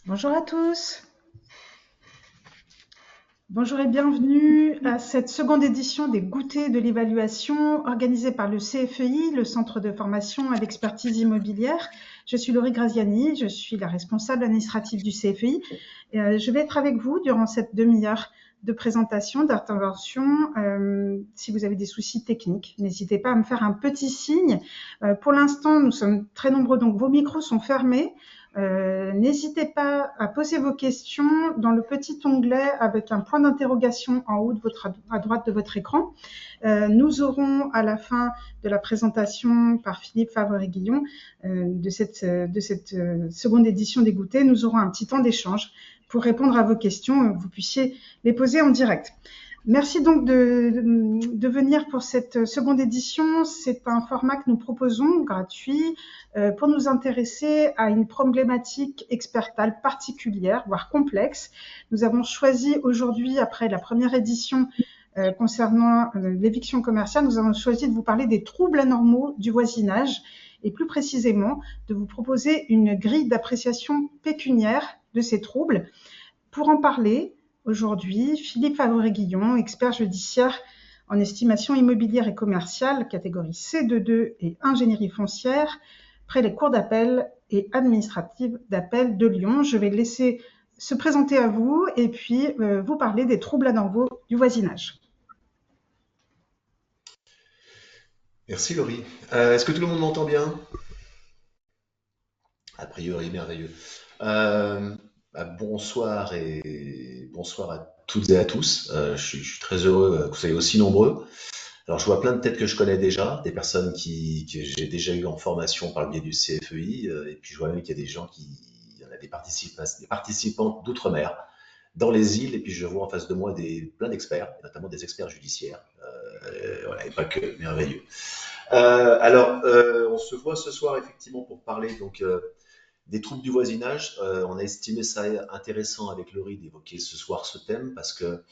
Bonjour à tous, bonjour et bienvenue à cette seconde édition des goûters de l'évaluation organisée par le CFEI, le Centre de formation à l'expertise immobilière. Je suis Laurie Graziani, je suis la responsable administrative du CFEI. Je vais être avec vous durant cette demi-heure de présentation, d'intervention. Si vous avez des soucis techniques, n'hésitez pas à me faire un petit signe. Pour l'instant, nous sommes très nombreux, donc vos micros sont fermés. N'hésitez pas à poser vos questions dans le petit onglet avec un point d'interrogation en haut à droite de votre écran. Nous aurons à la fin de la présentation par Philippe Favre-Guillon de cette seconde édition des goûters, nous aurons un petit temps d'échange pour répondre à vos questions. Vous puissiez les poser en direct. Merci donc de venir pour cette seconde édition. C'est un format que nous proposons gratuit pour nous intéresser à une problématique expertale particulière, voire complexe. Nous avons choisi aujourd'hui, après la première édition concernant l'éviction commerciale, nous avons choisi de vous parler des troubles anormaux du voisinage et plus précisément de vous proposer une grille d'appréciation pécuniaire de ces troubles. Pour en parler, aujourd'hui, Philippe Favre-Guillon, expert judiciaire en estimation immobilière et commerciale, catégorie C22 et ingénierie foncière, près les cours d'appel et administratives d'appel de Lyon. Je vais le laisser se présenter à vous et puis vous parler des troubles anormaux du voisinage. Merci Laurie. Est-ce que tout le monde m'entend bien? A priori, merveilleux. Euh, Bonsoir et bonsoir à toutes et à tous. Je suis très heureux que vous soyez aussi nombreux. Alors, je vois plein de têtes que je connais déjà, des personnes que j'ai déjà eues en formation par le biais du CFEI, et puis je vois même qu'il y a des gens il y en a des participants d'outre-mer, dans les îles, et puis je vois en face de moi plein d'experts, notamment des experts judiciaires. Voilà, et pas que, merveilleux. On se voit ce soir effectivement pour parler des troubles du voisinage. On a estimé ça intéressant avec Laurie d'évoquer ce soir ce thème parce que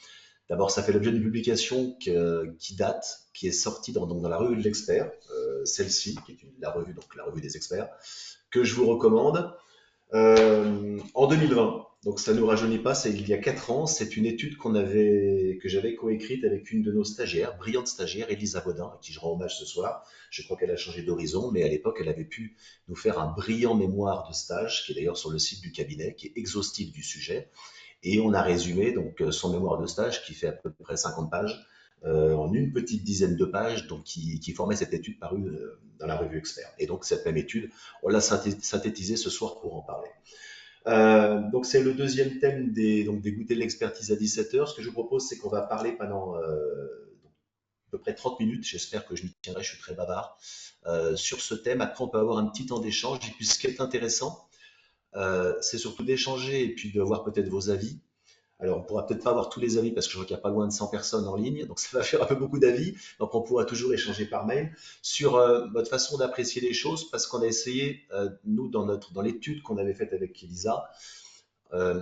d'abord ça fait l'objet d'une publication qui date, qui est sortie dans la revue de l'expert, celle-ci, qui est la revue, donc la revue des experts, que je vous recommande en 2020. Donc ça ne nous rajeunit pas, c'est il y a 4 ans. C'est une étude que j'avais coécrite avec une de nos stagiaires, brillante stagiaire, Elisa Baudin, à qui je rends hommage ce soir. Je crois qu'elle a changé d'horizon, mais à l'époque, elle avait pu nous faire un brillant mémoire de stage, qui est d'ailleurs sur le site du cabinet, qui est exhaustif du sujet. Et on a résumé donc son mémoire de stage, qui fait à peu près 50 pages, en une petite dizaine de pages, donc qui formait cette étude parue dans la revue Expert. Et donc cette même étude, on l'a synthétisée ce soir pour en parler. Donc c'est le deuxième thème des goûters de l'expertise à 17 heures. Ce que je vous propose, c'est qu'on va parler pendant à peu près 30 minutes. J'espère que je m'y tiendrai, je suis très bavard, sur ce thème. Après, on peut avoir un petit temps d'échange. Et puis ce qui est intéressant, c'est surtout d'échanger et puis de voir peut-être vos avis. Alors, on pourra peut-être pas avoir tous les avis parce que je vois qu'il n'y a pas loin de 100 personnes en ligne, donc ça va faire un peu beaucoup d'avis. Donc, on pourra toujours échanger par mail sur votre façon d'apprécier les choses parce qu'on a essayé, nous, dans l'étude qu'on avait faite avec Elisa, euh,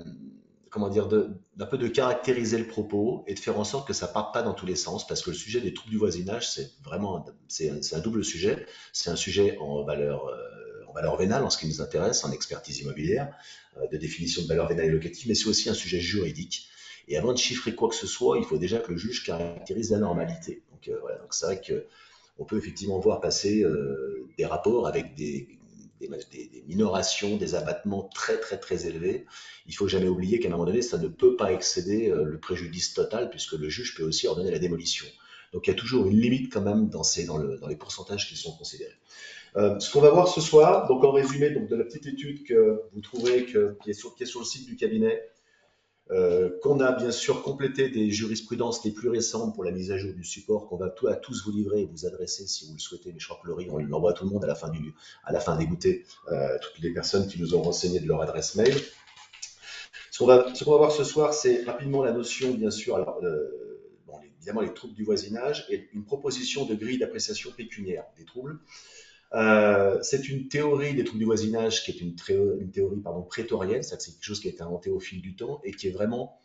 comment dire, d'un peu de caractériser le propos et de faire en sorte que ça parte pas dans tous les sens, parce que le sujet des troubles du voisinage, c'est vraiment, c'est un double sujet. C'est un sujet en valeur vénale, en ce qui nous intéresse, en expertise immobilière, de définition de valeur vénale et locative, mais c'est aussi un sujet juridique. Et avant de chiffrer quoi que ce soit, il faut déjà que le juge caractérise la normalité. Donc voilà, donc c'est vrai que on peut effectivement voir passer des rapports avec des minorations, des abattements très très très élevés. Il faut jamais oublier qu'à un moment donné, ça ne peut pas excéder le préjudice total, puisque le juge peut aussi ordonner la démolition. Donc il y a toujours une limite quand même dans les pourcentages qui sont considérés. Ce qu'on va voir ce soir, donc en résumé donc, de la petite étude que vous trouverez, qui est sur le site du cabinet, qu'on a bien sûr complété des jurisprudences les plus récentes pour la mise à jour du support, qu'on va à tous vous livrer et vous adresser si vous le souhaitez, mais je crois que Laurie, on l'envoie à tout le monde à la fin des goûters, toutes les personnes qui nous ont renseigné de leur adresse mail. Ce qu'on va voir ce soir, c'est rapidement la notion, bien sûr, alors, bon, évidemment les troubles du voisinage et une proposition de grille d'appréciation pécuniaire des troubles. C'est une théorie des troubles du voisinage qui est une théorie prétorienne, c'est quelque chose qui a été inventé au fil du temps et qui est vraiment,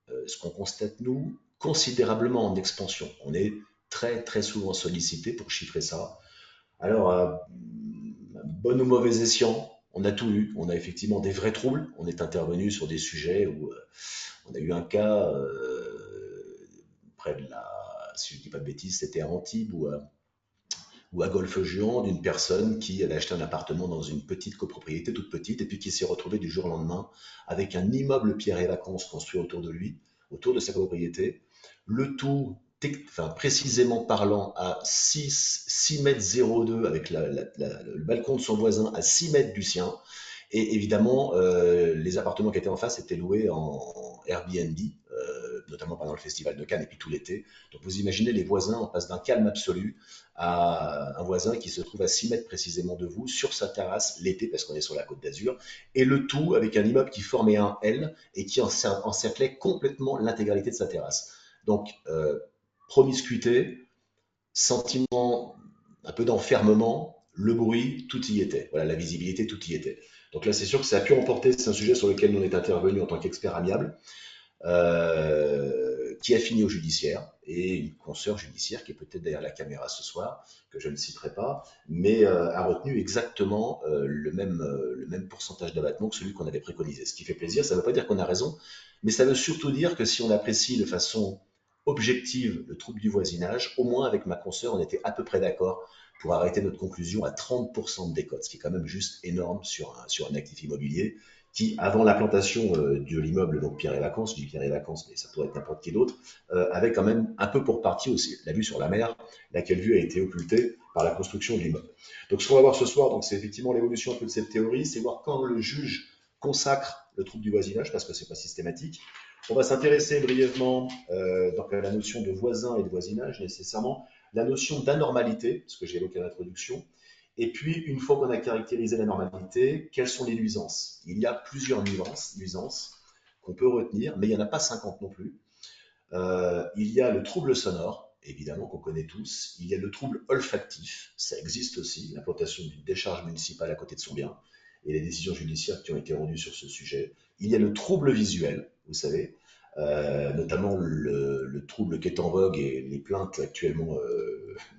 ce qu'on constate nous, considérablement en expansion. On est très très souvent sollicité pour chiffrer ça. Alors, bon ou mauvais escient, On a tout eu. On a effectivement des vrais troubles. On est intervenu sur des sujets où on a eu un cas près de la, si je ne dis pas de bêtises, c'était à Antibes ou à Golfe-Juan, d'une personne qui avait acheté un appartement dans une petite copropriété, toute petite, et puis qui s'est retrouvée du jour au lendemain avec un immeuble pierre et vacances construit autour de lui, autour de sa copropriété. Le tout, enfin, précisément parlant, à 6 mètres 02, avec le balcon de son voisin à 6 mètres du sien. Et évidemment, les appartements qui étaient en face étaient loués en Airbnb, notamment pendant le festival de Cannes et puis tout l'été. Donc vous imaginez les voisins, on passe d'un calme absolu à un voisin qui se trouve à 6 mètres précisément de vous, sur sa terrasse, l'été, parce qu'on est sur la Côte d'Azur, et le tout avec un immeuble qui formait un L et qui encerclait complètement l'intégralité de sa terrasse. Donc, promiscuité, sentiment un peu d'enfermement, le bruit, tout y était. Voilà, la visibilité, tout y était. Donc là, c'est sûr que ça a pu emporter, c'est un sujet sur lequel nous on est intervenu en tant qu'expert amiable, qui a fini au judiciaire, et une consoeur judiciaire qui est peut-être derrière la caméra ce soir, que je ne citerai pas, mais a retenu exactement le même pourcentage d'abattement que celui qu'on avait préconisé. Ce qui fait plaisir, ça ne veut pas dire qu'on a raison, mais ça veut surtout dire que si on apprécie de façon objective le trouble du voisinage, au moins avec ma consoeur, on était à peu près d'accord pour arrêter notre conclusion à 30% de décote, ce qui est quand même juste énorme sur un actif immobilier qui, avant l'implantation de l'immeuble, donc Pierre et Vacances, je dis Pierre et Vacances, mais ça pourrait être n'importe qui d'autre, avait quand même un peu pour partie aussi la vue sur la mer, laquelle vue a été occultée par la construction de l'immeuble. Donc ce qu'on va voir ce soir, donc, c'est effectivement l'évolution un peu de cette théorie, c'est voir quand le juge consacre le trouble du voisinage, parce que c'est pas systématique. On va s'intéresser brièvement donc à la notion de voisin et de voisinage, nécessairement, la notion d'anormalité, ce que j'ai évoqué à l'introduction, et puis, une fois qu'on a caractérisé la normalité, quelles sont les nuisances? Il y a plusieurs nuisances qu'on peut retenir, mais il n'y en a pas 50 non plus. Il y a le trouble sonore, évidemment, qu'on connaît tous. Il y a le trouble olfactif, ça existe aussi, l'implantation d'une décharge municipale à côté de son bien, et les décisions judiciaires qui ont été rendues sur ce sujet. Il y a le trouble visuel, vous savez, notamment le trouble qui est en vogue et les plaintes actuellement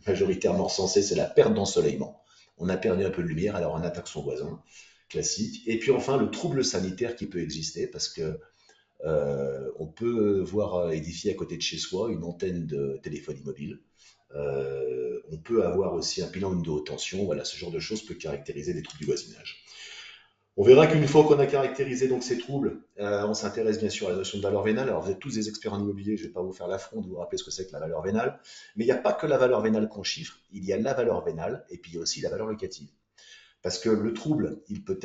majoritairement censées, c'est la perte d'ensoleillement. On a perdu un peu de lumière, alors on attaque son voisin, classique. Et puis enfin, le trouble sanitaire qui peut exister, parce que on peut voir édifier à côté de chez soi une antenne de téléphonie mobile. On peut avoir aussi un pylône de haute tension. Voilà, ce genre de choses peut caractériser des troubles du voisinage. On verra qu'une fois qu'on a caractérisé donc ces troubles, on s'intéresse bien sûr à la notion de valeur vénale. Alors vous êtes tous des experts en immobilier, je ne vais pas vous faire l'affront de vous rappeler ce que c'est que la valeur vénale, mais il n'y a pas que la valeur vénale qu'on chiffre, il y a la valeur vénale et puis il y a aussi la valeur locative. Parce que le trouble, il peut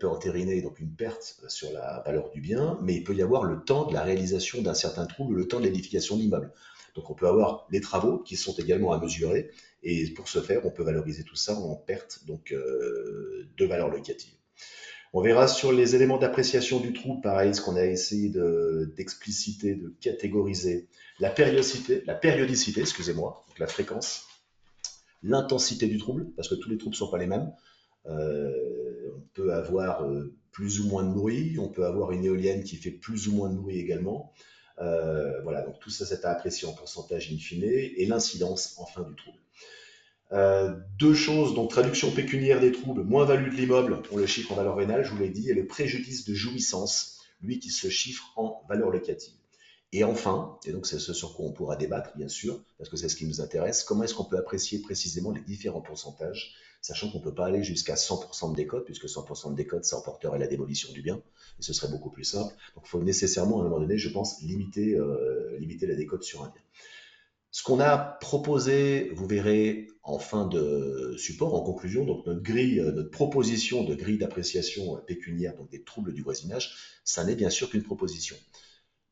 entériner donc une perte sur la valeur du bien, mais il peut y avoir le temps de la réalisation d'un certain trouble, le temps de l'édification de l'immeuble. Donc on peut avoir les travaux qui sont également à mesurer, et pour ce faire, on peut valoriser tout ça en perte donc de valeur locative. On verra sur les éléments d'appréciation du trouble, pareil, ce qu'on a essayé d'expliciter, de catégoriser, la périodicité, excusez-moi, donc la fréquence, l'intensité du trouble, parce que tous les troubles ne sont pas les mêmes. On peut avoir plus ou moins de bruit, on peut avoir une éolienne qui fait plus ou moins de bruit également. Voilà, donc tout ça, c'est à apprécier en pourcentage in fine, et l'incidence enfin du trouble. Deux choses, donc traduction pécuniaire des troubles, moins-value de l'immeuble, on le chiffre en valeur vénale, je vous l'ai dit, et le préjudice de jouissance, lui qui se chiffre en valeur locative. Et enfin, et donc c'est ce sur quoi on pourra débattre, bien sûr, parce que c'est ce qui nous intéresse, comment est-ce qu'on peut apprécier précisément les différents pourcentages, sachant qu'on ne peut pas aller jusqu'à 100% de décote, puisque 100% de décote, ça emporterait la démolition du bien, et ce serait beaucoup plus simple. Donc il faut nécessairement, à un moment donné, je pense, limiter la décote sur un bien. Ce qu'on a proposé, vous verrez en fin de support, en conclusion, donc notre proposition de grille d'appréciation pécuniaire, donc des troubles du voisinage, ça n'est bien sûr qu'une proposition.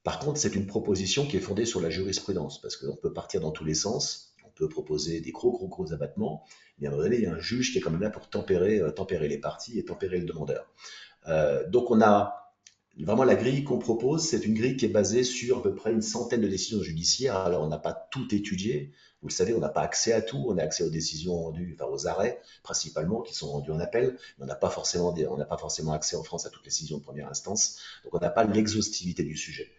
Par contre, c'est une proposition qui est fondée sur la jurisprudence, parce qu'on peut partir dans tous les sens, on peut proposer des gros abattements, mais à un moment donné, il y a un juge qui est quand même là pour tempérer les parties et tempérer le demandeur. Donc on a vraiment la grille qu'on propose, c'est une grille qui est basée sur à peu près une centaine de décisions judiciaires. Alors on n'a pas tout étudié, vous le savez, on n'a pas accès à tout, on a accès aux décisions rendues, enfin aux arrêts principalement qui sont rendus en appel, mais on n'a pas forcément accès en France à toutes les décisions de première instance, donc on n'a pas l'exhaustivité du sujet.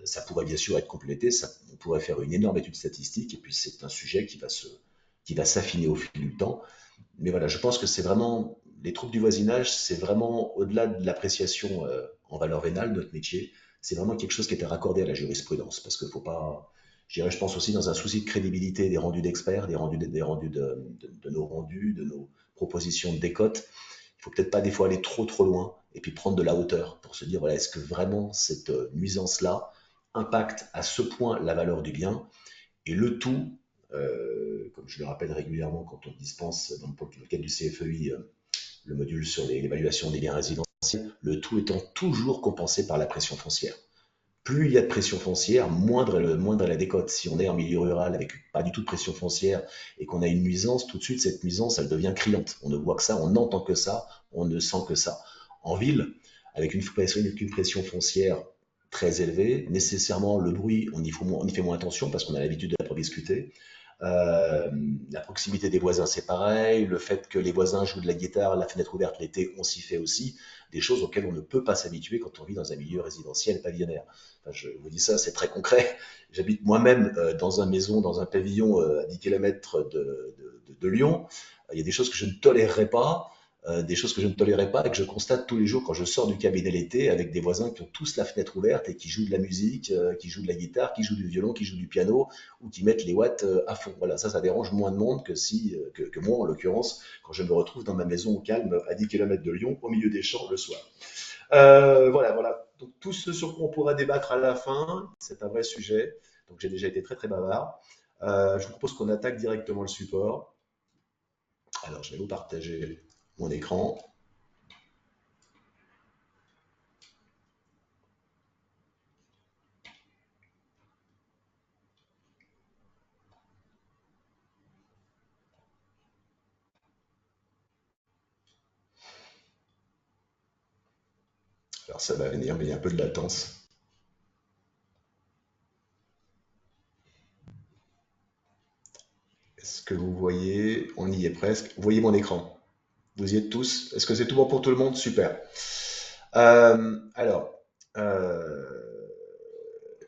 Ça pourrait bien sûr être complété, on pourrait faire une énorme étude statistique, et puis c'est un sujet qui va s'affiner au fil du temps. Mais voilà, je pense que c'est vraiment les troubles du voisinage, c'est vraiment au-delà de l'appréciation en valeur vénale de notre métier, c'est vraiment quelque chose qui était raccordé à la jurisprudence, parce qu'il faut pas, je dirais, je pense aussi dans un souci de crédibilité des rendus d'experts, des rendus de nos rendus, de nos propositions de décote, il faut peut-être pas des fois aller trop loin et puis prendre de la hauteur pour se dire voilà, est-ce que vraiment cette nuisance-là impacte à ce point la valeur du bien et le tout, comme je le rappelle régulièrement quand on dispense dans le cadre du CFEI le module sur l'évaluation des biens résidentiels, le tout étant toujours compensé par la pression foncière. Plus il y a de pression foncière, moindre est la décote. Si on est en milieu rural avec pas du tout de pression foncière et qu'on a une nuisance, tout de suite cette nuisance elle devient criante. On ne voit que ça, on n'entend que ça, on ne sent que ça. En ville, avec une pression foncière très élevée, nécessairement le bruit, on y fait moins attention parce qu'on a l'habitude de la discuter. Euh, la proximité des voisins, c'est pareil. Le fait que les voisins jouent de la guitare, la fenêtre ouverte l'été, on s'y fait aussi. Des choses auxquelles on ne peut pas s'habituer quand on vit dans un milieu résidentiel pavillonnaire. Enfin, je vous dis ça, c'est très concret. J'habite moi-même dans une maison, dans un pavillon à 10 km de Lyon. Il y a des choses que je ne tolérerais pas. Des choses que je ne tolérais pas et que je constate tous les jours quand je sors du cabinet l'été avec des voisins qui ont tous la fenêtre ouverte et qui jouent de la musique, qui jouent de la guitare, qui jouent du violon, qui jouent du piano ou qui mettent les watts à fond. Voilà, ça dérange moins de monde que moi, en l'occurrence, quand je me retrouve dans ma maison au calme, à 10 km de Lyon, au milieu des champs, le soir. Voilà. Donc, tout ce sur quoi on pourra débattre à la fin, c'est un vrai sujet. Donc, j'ai déjà été très bavard. Je vous propose qu'on attaque directement le support. Alors, je vais vous partager mon écran. Alors, ça va venir, mais il y a un peu de latence. Est-ce que vous voyez? On y est presque. Vous voyez mon écran? Vous y êtes tous? Est-ce que c'est tout bon pour tout le monde? Super. Alors,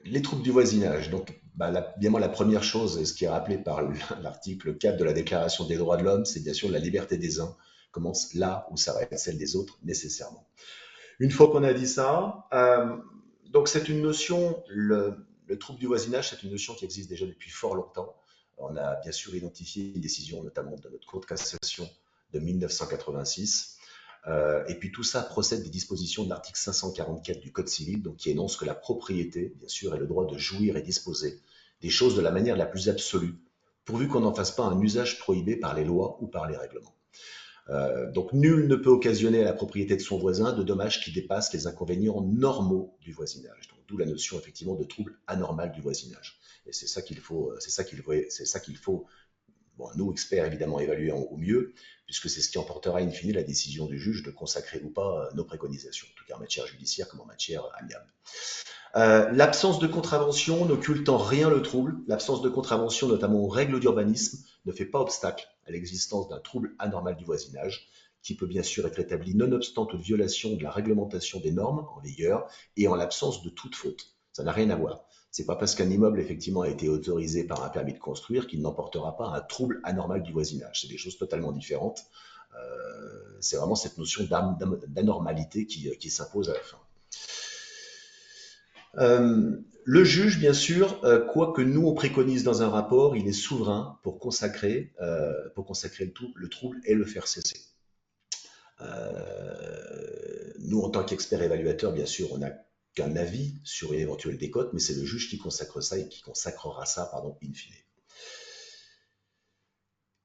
les troubles du voisinage. Donc, bah, évidemment, la première chose, et ce qui est rappelé par l'article 4 de la Déclaration des droits de l'homme, c'est bien sûr la liberté des uns commence là où s'arrête celle des autres, nécessairement. Une fois qu'on a dit ça, donc c'est une notion, le trouble du voisinage, c'est une notion qui existe déjà depuis fort longtemps. On a bien sûr identifié une décision, notamment de notre Cour de cassation de 1986. Et puis tout ça procède des dispositions de l'article 544 du Code civil, donc qui énonce que la propriété, bien sûr, est le droit de jouir et disposer des choses de la manière la plus absolue, pourvu qu'on n'en fasse pas un usage prohibé par les lois ou par les règlements. Donc nul ne peut occasionner à la propriété de son voisin de dommages qui dépassent les inconvénients normaux du voisinage. Donc d'où la notion effectivement de trouble anormal du voisinage. Et c'est ça qu'il faut, bon, nous, experts, évidemment, évaluer au mieux, puisque c'est ce qui emportera in fine la décision du juge de consacrer ou pas nos préconisations, en tout cas en matière judiciaire comme en matière amiable. L'absence de contravention n'occulte en rien le trouble. L'absence de contravention, notamment aux règles d'urbanisme, ne fait pas obstacle à l'existence d'un trouble anormal du voisinage, qui peut bien sûr être établi nonobstant toute violation de la réglementation des normes en vigueur et en l'absence de toute faute. Ça n'a rien à voir. C'est pas parce qu'un immeuble effectivement a été autorisé par un permis de construire qu'il n'emportera pas un trouble anormal du voisinage. C'est des choses totalement différentes. C'est vraiment cette notion d'anormalité qui s'impose à la fin. Le juge, bien sûr, quoi que nous on préconise dans un rapport, il est souverain pour consacrer le trouble et le faire cesser. Nous, en tant qu'experts évaluateurs, bien sûr, on n'a qu'un avis sur une éventuelle décote, mais c'est le juge qui consacre ça et qui consacrera ça, pardon, in fine.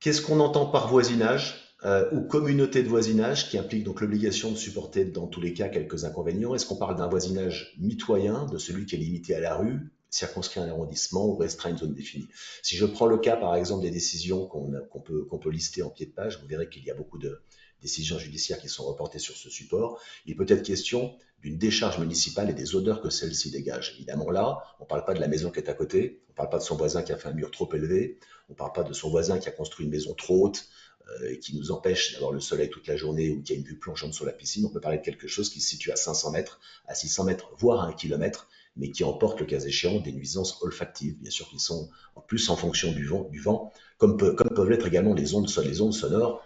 Qu'est-ce qu'on entend par voisinage ou communauté de voisinage qui implique donc l'obligation de supporter dans tous les cas quelques inconvénients? Est-ce qu'on parle d'un voisinage mitoyen, de celui qui est limité à la rue, circonscrit un arrondissement ou restreint une zone définie? Si je prends le cas par exemple des décisions qu'on peut lister en pied de page, vous verrez qu'il y a beaucoup de décisions judiciaires qui sont reportées sur ce support. Il peut être question d'une décharge municipale et des odeurs que celle-ci dégage. Évidemment là, on ne parle pas de la maison qui est à côté, on ne parle pas de son voisin qui a fait un mur trop élevé, on ne parle pas de son voisin qui a construit une maison trop haute et qui nous empêche d'avoir le soleil toute la journée ou qui a une vue plongeante sur la piscine. On peut parler de quelque chose qui se situe à 500 mètres, à 600 mètres, voire à 1 kilomètre, mais qui emporte le cas échéant des nuisances olfactives, bien sûr, qui sont en plus en fonction du vent comme peuvent l'être également les ondes sonores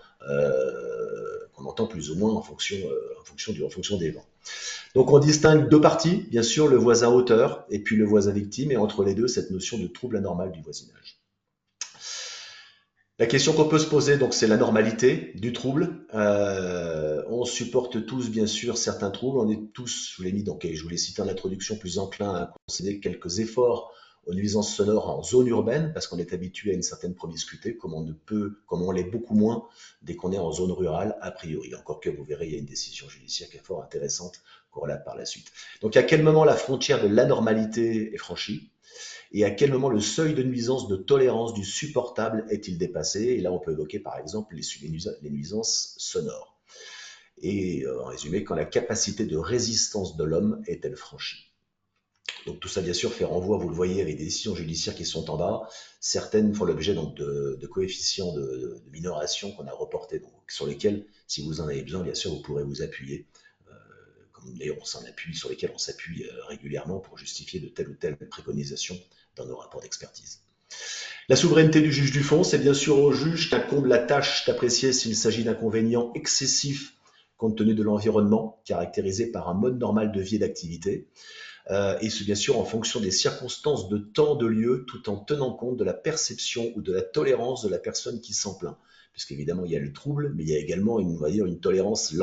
qu'on entend important plus ou moins en fonction des vents. Donc on distingue deux parties, bien sûr, le voisin auteur et puis le voisin victime, et entre les deux, cette notion de trouble anormal du voisinage. La question qu'on peut se poser, donc, c'est la normalité du trouble. On supporte tous, bien sûr, certains troubles. On est tous, je vous l'ai mis, donc, et je vous l'ai cité en introduction, plus enclin à concéder quelques efforts aux nuisances sonores en zone urbaine, parce qu'on est habitué à une certaine promiscuité, comme on l'est beaucoup moins dès qu'on est en zone rurale, a priori. Encore que vous verrez, il y a une décision judiciaire qui est fort intéressante qu'on relate par la suite. Donc, à quel moment la frontière de l'anormalité est franchie? Et à quel moment le seuil de nuisance, de tolérance du supportable est-il dépassé? Et là, on peut évoquer par exemple les nuisances sonores. Et en résumé, quand la capacité de résistance de l'homme est-elle franchie? Donc tout ça, bien sûr, fait renvoi, vous le voyez, avec des décisions judiciaires qui sont en bas. Certaines font l'objet donc de coefficients de minoration qu'on a reportés, donc, sur lesquels, si vous en avez besoin, bien sûr, vous pourrez vous appuyer. Comme d'ailleurs on s'en appuie, sur lesquels on s'appuie régulièrement pour justifier de telle ou telle préconisation dans nos rapports d'expertise. La souveraineté du juge du fond, c'est bien sûr au juge qu'incombe la tâche d'apprécier s'il s'agit d'inconvénients excessifs compte tenu de l'environnement, caractérisé par un mode normal de vie et d'activité, et c'est bien sûr en fonction des circonstances de temps, de lieu, tout en tenant compte de la perception ou de la tolérance de la personne qui s'en plaint. Puisqu'évidemment, il y a le trouble, mais il y a également on va dire, une tolérance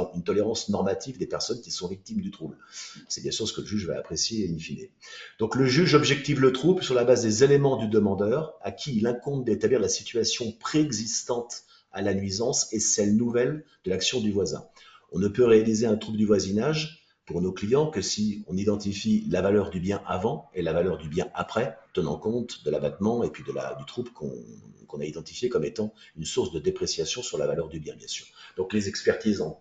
normative des personnes qui sont victimes du trouble. C'est bien sûr ce que le juge va apprécier in fine. Donc le juge objective le trouble sur la base des éléments du demandeur, à qui il incombe d'établir la situation préexistante à la nuisance et celle nouvelle de l'action du voisin. On ne peut réaliser un trouble du voisinage pour nos clients que si on identifie la valeur du bien avant et la valeur du bien après, tenant compte de l'abattement et puis du trouble qu'on a identifié comme étant une source de dépréciation sur la valeur du bien, bien sûr. Donc les expertises en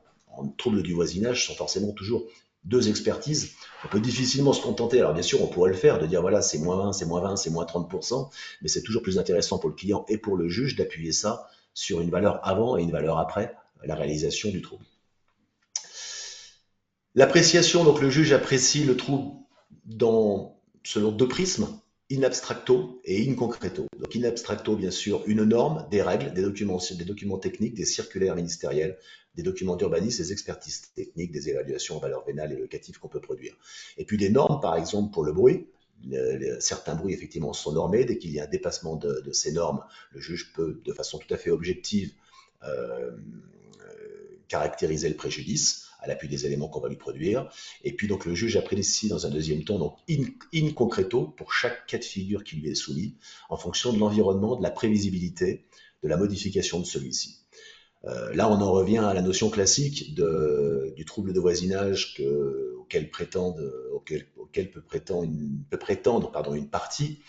trouble du voisinage sont forcément toujours deux expertises. On peut difficilement se contenter, alors bien sûr on pourrait le faire, de dire voilà c'est moins 20, c'est moins 20, c'est moins 30%, mais c'est toujours plus intéressant pour le client et pour le juge d'appuyer ça sur une valeur avant et une valeur après la réalisation du trouble. L'appréciation, donc le juge apprécie le trouble selon deux prismes, in abstracto et in concreto. Donc in abstracto, bien sûr, une norme, des règles, des documents techniques, des circulaires ministériels, des documents d'urbanisme, des expertises techniques, des évaluations en valeur vénale et locatives qu'on peut produire. Et puis des normes, par exemple, pour le bruit. Certains bruits, effectivement, sont normés. Dès qu'il y a un dépassement de ces normes, le juge peut, de façon tout à fait objective, caractériser le préjudice à l'appui des éléments qu'on va lui produire. Et puis donc le juge apprécie dans un deuxième temps, donc in concreto, pour chaque cas de figure qui lui est soumis, en fonction de l'environnement, de la prévisibilité, de la modification de celui-ci. Là, on en revient à la notion classique du trouble de voisinage auquel peut prétendre une partie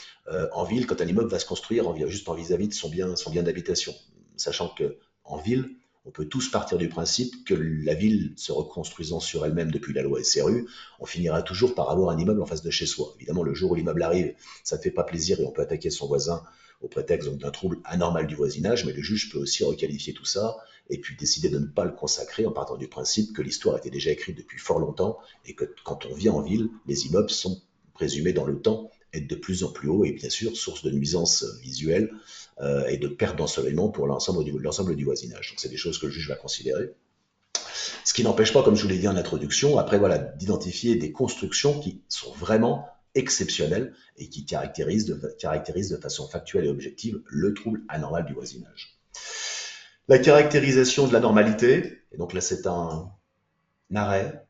en ville quand un immeuble va se construire juste en vis-à-vis de son bien d'habitation. Sachant qu'en ville, on peut tous partir du principe que la ville se reconstruisant sur elle-même depuis la loi SRU, on finira toujours par avoir un immeuble en face de chez soi. Évidemment, le jour où l'immeuble arrive, ça ne fait pas plaisir et on peut attaquer son voisin au prétexte d'un trouble anormal du voisinage, mais le juge peut aussi requalifier tout ça et puis décider de ne pas le consacrer en partant du principe que l'histoire était déjà écrite depuis fort longtemps et que quand on vit en ville, les immeubles sont présumés dans le temps être de plus en plus hauts et bien sûr source de nuisances visuelles et de perte d'ensoleillement pour l'ensemble du voisinage. Donc c'est des choses que le juge va considérer. Ce qui n'empêche pas, comme je vous l'ai dit en introduction, après voilà, d'identifier des constructions qui sont vraiment exceptionnelles et qui caractérisent de façon factuelle et objective le trouble anormal du voisinage. La caractérisation de la normalité, et donc là c'est un arrêt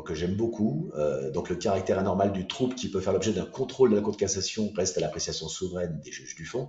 que j'aime beaucoup. Donc le caractère anormal du trouble qui peut faire l'objet d'un contrôle de la Cour de cassation reste à l'appréciation souveraine des juges du fond.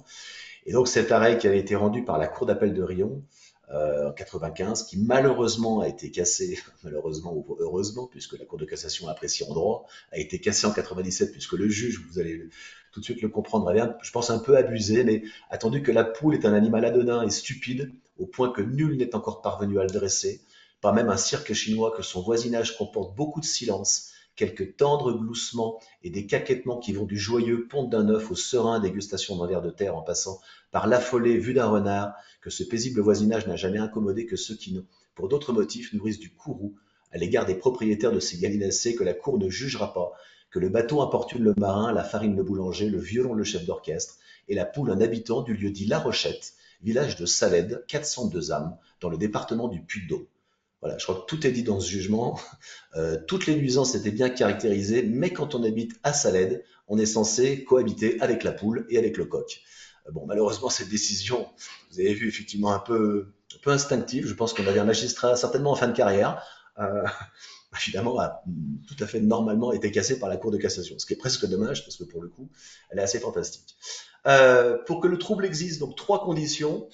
Et donc cet arrêt qui avait été rendu par la Cour d'appel de Riom en 95, qui malheureusement a été cassé, malheureusement ou heureusement, puisque la Cour de cassation appréciée en droit, a été cassé en 97, puisque le juge, vous allez tout de suite le comprendre, avait, je pense, un peu abusé, mais attendu que la poule est un animal anodin et stupide, au point que nul n'est encore parvenu à le dresser, pas même un cirque chinois que son voisinage comporte beaucoup de silence, quelques tendres gloussements et des caquettements qui vont du joyeux ponte d'un œuf au serein dégustation d'un verre de terre en passant par l'affolée vue d'un renard, que ce paisible voisinage n'a jamais incommodé que ceux qui, pour d'autres motifs, nourrissent du courroux à l'égard des propriétaires de ces gallinacés que la cour ne jugera pas, que le bateau importune le marin, la farine le boulanger, le violon le chef d'orchestre, et la poule un habitant du lieu dit La Rochette, village de Salède, 402 âmes, dans le département du Puy-de-Dôme. Voilà, je crois que tout est dit dans ce jugement. Toutes les nuisances étaient bien caractérisées, mais quand on habite à Salède, on est censé cohabiter avec la poule et avec le coq. Bon, malheureusement, cette décision, vous avez vu, effectivement un peu instinctive. Je pense qu'on avait un magistrat certainement en fin de carrière, euh, évidemment, a tout à fait normalement été cassée par la Cour de cassation, ce qui est presque dommage parce que pour le coup, elle est assez fantastique. Pour que le trouble existe, donc trois conditions.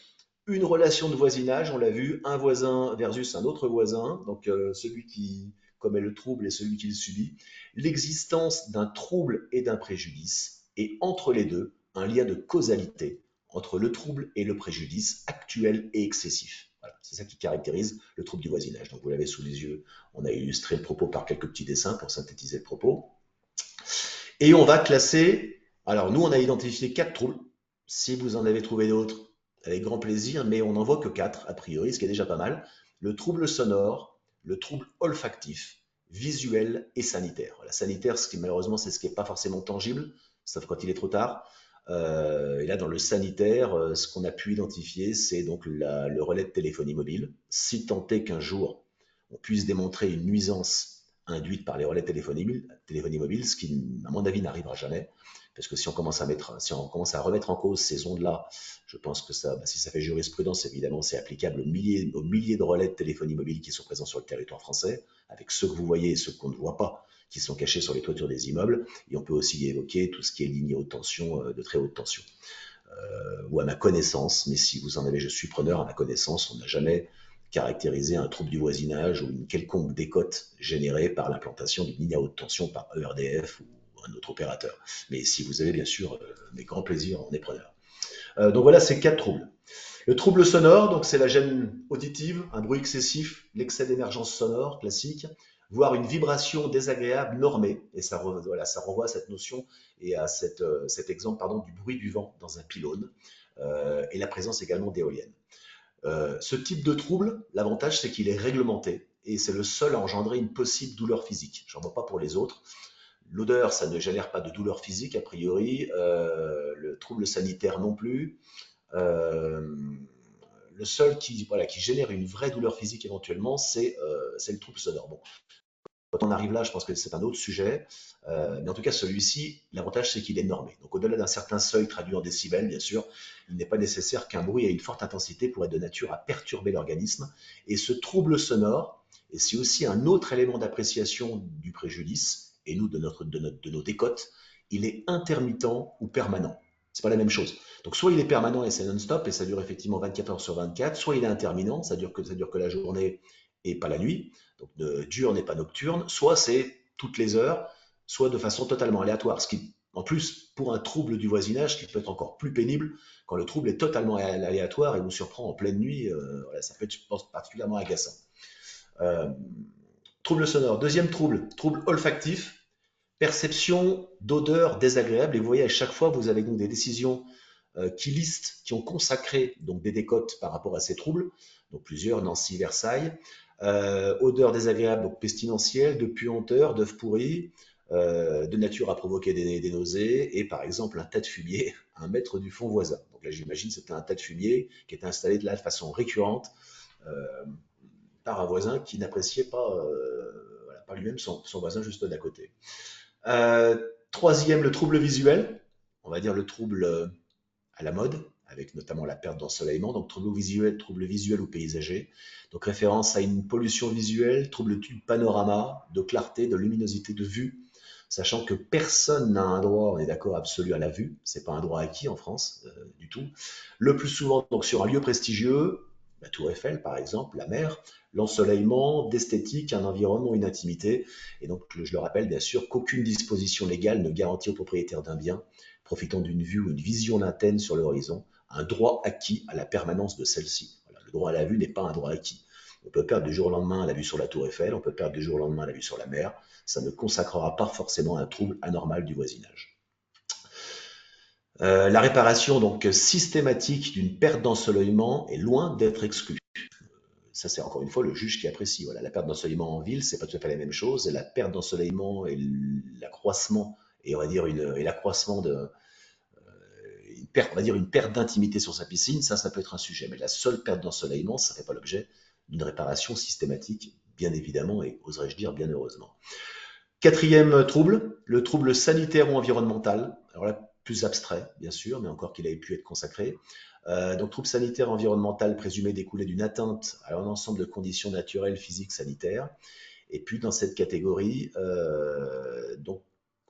Une relation de voisinage, on l'a vu, un voisin versus un autre voisin, donc celui qui commet le trouble et celui qui le subit. L'existence d'un trouble et d'un préjudice, et entre les deux, un lien de causalité entre le trouble et le préjudice actuel et excessif. Voilà, c'est ça qui caractérise le trouble du voisinage. Donc vous l'avez sous les yeux, on a illustré le propos par quelques petits dessins pour synthétiser le propos. Et on va classer, alors nous on a identifié 4 troubles. Si vous en avez trouvé d'autres, avec grand plaisir, mais on n'en voit que 4 a priori, ce qui est déjà pas mal. Le trouble sonore, le trouble olfactif, visuel et sanitaire. Voilà, sanitaire, ce qui malheureusement c'est ce qui n'est pas forcément tangible, sauf quand il est trop tard. Et là, dans le sanitaire, ce qu'on a pu identifier, c'est donc le relais de téléphonie mobile. Si tant est qu'un jour, on puisse démontrer une nuisance induite par les relais de téléphonie mobile, ce qui, à mon avis, n'arrivera jamais. Parce que si on commence à remettre en cause ces ondes-là, je pense que ça, si ça fait jurisprudence, évidemment, c'est applicable aux milliers de relais de téléphonie mobile qui sont présents sur le territoire français, avec ceux que vous voyez et ceux qu'on ne voit pas, qui sont cachés sur les toitures des immeubles. Et on peut aussi évoquer tout ce qui est ligne haute tension, de très haute tension. Ou à ma connaissance, mais si vous en avez, je suis preneur, à ma connaissance, on n'a jamais caractérisé un trouble du voisinage ou une quelconque décote générée par l'implantation d'une ligne à haute tension par ERDF ou un autre opérateur. Mais si vous avez, bien sûr, mes grands plaisirs, on est preneur. Donc voilà ces 4 troubles. Le trouble sonore, donc c'est la gêne auditive, un bruit excessif, l'excès d'émergence sonore classique, voire une vibration désagréable normée. Et ça, voilà, ça renvoie à cette notion et à cet exemple du bruit du vent dans un pylône, et la présence également d'éoliennes. Ce type de trouble, l'avantage c'est qu'il est réglementé et c'est le seul à engendrer une possible douleur physique. Je n'en vois pas pour les autres. L'odeur, ça ne génère pas de douleur physique a priori. Le trouble sanitaire non plus. Euh, le seul qui génère une vraie douleur physique éventuellement, c'est le trouble sonore. Bon, quand on arrive là, je pense que c'est un autre sujet. Mais en tout cas, celui-ci, l'avantage, c'est qu'il est normé. Donc, au-delà d'un certain seuil traduit en décibels, bien sûr, il n'est pas nécessaire qu'un bruit ait une forte intensité pour être de nature à perturber l'organisme. Et ce trouble sonore, et c'est aussi un autre élément d'appréciation du préjudice, et nous, de nos décotes, il est intermittent ou permanent. C'est pas la même chose. Donc, soit il est permanent et c'est non-stop et ça dure effectivement 24 heures sur 24, soit il est intermittent, ça dure que la journée et pas la nuit. Donc, diurne et pas nocturne, soit c'est toutes les heures, soit de façon totalement aléatoire. Ce qui, en plus, pour un trouble du voisinage, qui peut être encore plus pénible quand le trouble est totalement aléatoire et vous surprend en pleine nuit, voilà, ça peut être, je pense, particulièrement agaçant. Euh, Trouble sonore. Deuxième trouble, trouble olfactif, perception d'odeurs désagréables. Et vous voyez, à chaque fois, vous avez donc des décisions qui ont consacré donc des décotes par rapport à ces troubles, donc plusieurs, Nancy, Versailles. Odeurs désagréables, donc pestilentielles, de puanteur, d'œufs pourris, de nature à provoquer des nausées, et par exemple un tas de fumier à 1 mètre du fond voisin. Donc là, j'imagine c'était un tas de fumier qui était installé de là de façon récurrente euh, par un voisin qui n'appréciait pas, voilà, pas lui-même son voisin juste d'à côté. Troisième, le trouble visuel, on va dire le trouble à la mode, avec notamment la perte d'ensoleillement, donc trouble visuel ou paysager, donc référence à une pollution visuelle, trouble du panorama, de clarté, de luminosité de vue, sachant que personne n'a un droit, on est d'accord, absolu à la vue, c'est pas un droit acquis en France du tout. Le plus souvent, donc sur un lieu prestigieux, la Tour Eiffel par exemple, la mer, l'ensoleillement, d'esthétique, un environnement, une intimité, et donc je le rappelle bien sûr qu'aucune disposition légale ne garantit au propriétaire d'un bien profitant d'une vue ou une vision lointaine sur l'horizon, un droit acquis à la permanence de celle-ci. Voilà, le droit à la vue n'est pas un droit acquis. On peut perdre du jour au lendemain la vue sur la Tour Eiffel, on peut perdre du jour au lendemain la vue sur la mer. Ça ne consacrera pas forcément un trouble anormal du voisinage. La réparation donc systématique d'une perte d'ensoleillement est loin d'être exclue. Ça, c'est encore une fois le juge qui apprécie. Voilà, la perte d'ensoleillement en ville, c'est pas tout à fait la même chose. Et la perte d'ensoleillement et l'accroissement, et on va dire l'accroissement perte, on va dire une perte d'intimité sur sa piscine, ça peut être un sujet. Mais la seule perte d'ensoleillement, ça ne fait pas l'objet d'une réparation systématique, bien évidemment, et oserais-je dire bien heureusement. Quatrième trouble, le trouble sanitaire ou environnemental. Alors là, plus abstrait, bien sûr, mais encore qu'il ait pu être consacré. Donc, trouble sanitaire environnemental présumé découler d'une atteinte à un ensemble de conditions naturelles, physiques, sanitaires. Et puis, dans cette catégorie, donc,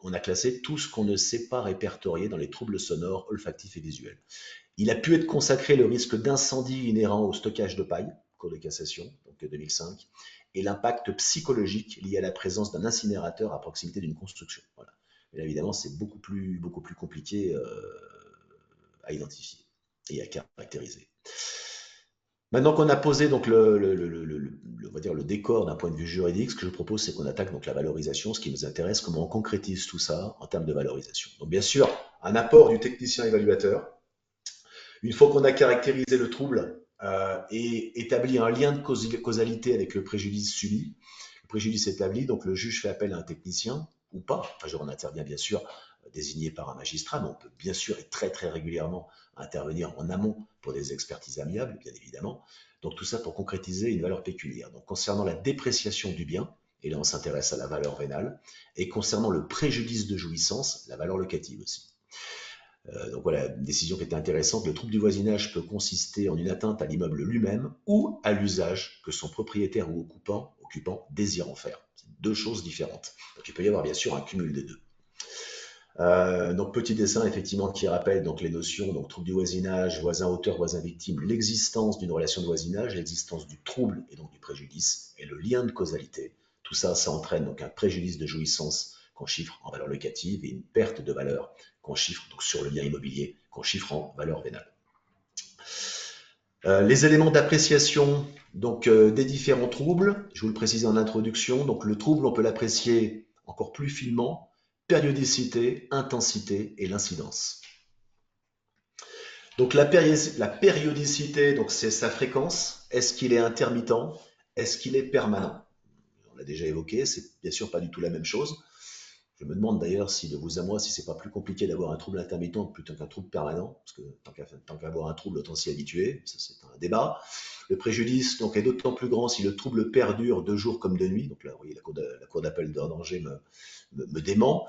on a classé tout ce qu'on ne sait pas répertorier dans les troubles sonores, olfactifs et visuels. Il a pu être consacré le risque d'incendie inhérent au stockage de paille, Cour de cassation, donc 2005, et l'impact psychologique lié à la présence d'un incinérateur à proximité d'une construction. Voilà. Mais là, évidemment, c'est beaucoup plus compliqué à identifier et à caractériser. Maintenant qu'on a posé donc on va dire le décor d'un point de vue juridique, ce que je propose, c'est qu'on attaque donc la valorisation, ce qui nous intéresse, comment on concrétise tout ça en termes de valorisation. Donc bien sûr, un apport du technicien évaluateur. Une fois qu'on a caractérisé le trouble et établi un lien de causalité avec le préjudice subi, le préjudice établi, donc le juge fait appel à un technicien ou pas. Enfin, on intervient bien sûr désigné par un magistrat, mais on peut bien sûr et très très régulièrement intervenir en amont pour des expertises amiables, bien évidemment. Donc tout ça pour concrétiser une valeur pécuniaire. Donc concernant la dépréciation du bien, et là on s'intéresse à la valeur vénale, et concernant le préjudice de jouissance, la valeur locative aussi. Donc voilà, une décision qui était intéressante. Le trouble du voisinage peut consister en une atteinte à l'immeuble lui-même ou à l'usage que son propriétaire ou occupant désire en faire. C'est deux choses différentes. Donc il peut y avoir bien sûr un cumul des deux. Donc petit dessin effectivement qui rappelle donc les notions, donc trouble du voisinage, voisin auteur, voisin victime, l'existence d'une relation de voisinage, l'existence du trouble et donc du préjudice et le lien de causalité. Tout ça, ça entraîne donc un préjudice de jouissance qu'on chiffre en valeur locative et une perte de valeur qu'on chiffre donc sur le bien immobilier qu'on chiffre en valeur vénale. Les éléments d'appréciation donc des différents troubles, je vous le précise en introduction. Donc le trouble, on peut l'apprécier encore plus finement. Périodicité, intensité et l'incidence. Donc la périodicité, donc c'est sa fréquence. Est-ce qu'il est intermittent? Est-ce qu'il est permanent? On l'a déjà évoqué, c'est bien sûr pas du tout la même chose. Je me demande d'ailleurs si de vous à moi, si c'est pas plus compliqué d'avoir un trouble intermittent plutôt qu'un trouble permanent, parce que tant qu'à avoir un trouble, autant s'y habituer. Ça, c'est un débat. Le préjudice donc est d'autant plus grand si le trouble perdure de jour comme de nuit. Donc là, vous voyez, la cour d'appel d'Angers me dément.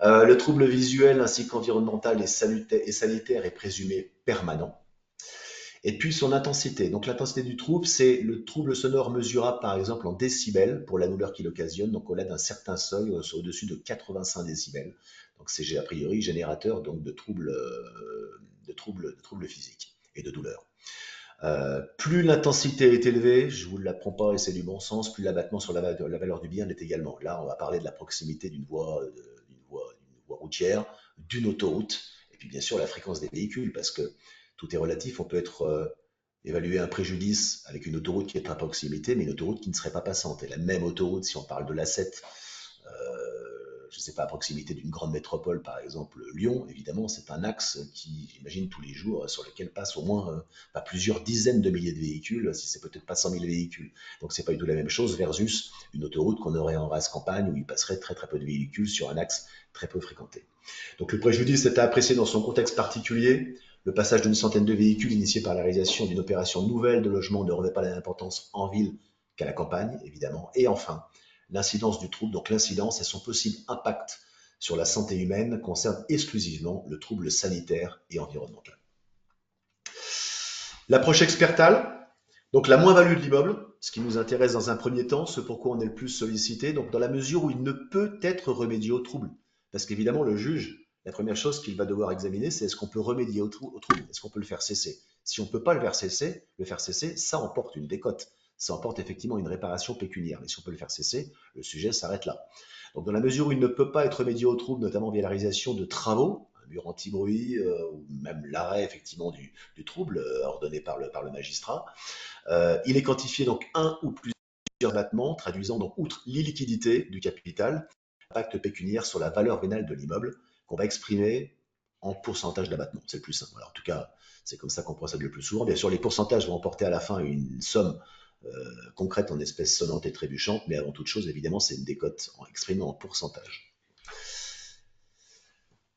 Le trouble visuel ainsi qu'environnemental et sanitaire est présumé permanent. Et puis son intensité. Donc l'intensité du trouble, c'est le trouble sonore mesurable par exemple en décibels pour la douleur qu'il occasionne, donc au-delà d'un certain seuil, au-dessus de 85 décibels. Donc c'est a priori générateur donc de troubles physiques et de douleurs. Plus l'intensité est élevée, je ne vous l'apprends pas et c'est du bon sens, plus l'abattement sur la valeur du bien l'est également. Là, on va parler de la proximité d'une voie routière, d'une autoroute, et puis bien sûr la fréquence des véhicules, parce que tout est relatif. On peut évaluer un préjudice avec une autoroute qui est à proximité, mais une autoroute qui ne serait pas passante. Et la même autoroute, si on parle de l'A7, je ne sais pas, à proximité d'une grande métropole, par exemple Lyon, évidemment, c'est un axe qui, j'imagine, tous les jours, sur lequel passent au moins plusieurs dizaines de milliers de véhicules, si c'est peut-être pas 100 000 véhicules. Donc c'est pas du tout la même chose versus une autoroute qu'on aurait en race campagne où il passerait très très peu de véhicules sur un axe très peu fréquenté. Donc le préjudice est à apprécier dans son contexte particulier. Le passage d'une centaine de véhicules initié par la réalisation d'une opération nouvelle de logement ne revêt pas la même importance en ville qu'à la campagne, évidemment. Et enfin, l'incidence du trouble, donc l'incidence et son possible impact sur la santé humaine concerne exclusivement le trouble sanitaire et environnemental. L'approche expertale, donc la moins-value de l'immeuble, ce qui nous intéresse dans un premier temps, ce pourquoi on est le plus sollicité, donc dans la mesure où il ne peut être remédié au trouble. Parce qu'évidemment, le juge, la première chose qu'il va devoir examiner, c'est est-ce qu'on peut remédier au trouble, est-ce qu'on peut le faire cesser. Si on ne peut pas le faire cesser, ça emporte une décote. Ça emporte effectivement une réparation pécuniaire. Mais si on peut le faire cesser, le sujet s'arrête là. Donc dans la mesure où il ne peut pas être remédié au trouble, notamment via la réalisation de travaux, un mur anti-bruit, ou même l'arrêt effectivement du trouble ordonné par le magistrat, il est quantifié donc un ou plusieurs abattements, traduisant donc outre l'illiquidité du capital, l'impact pécuniaire sur la valeur vénale de l'immeuble, qu'on va exprimer en pourcentage d'abattement. C'est le plus simple. Alors, en tout cas, c'est comme ça qu'on procède le plus souvent. Bien sûr, les pourcentages vont emporter à la fin une somme concrète en espèces sonnantes et trébuchantes, mais avant toute chose, évidemment, c'est une décote exprimée en pourcentage.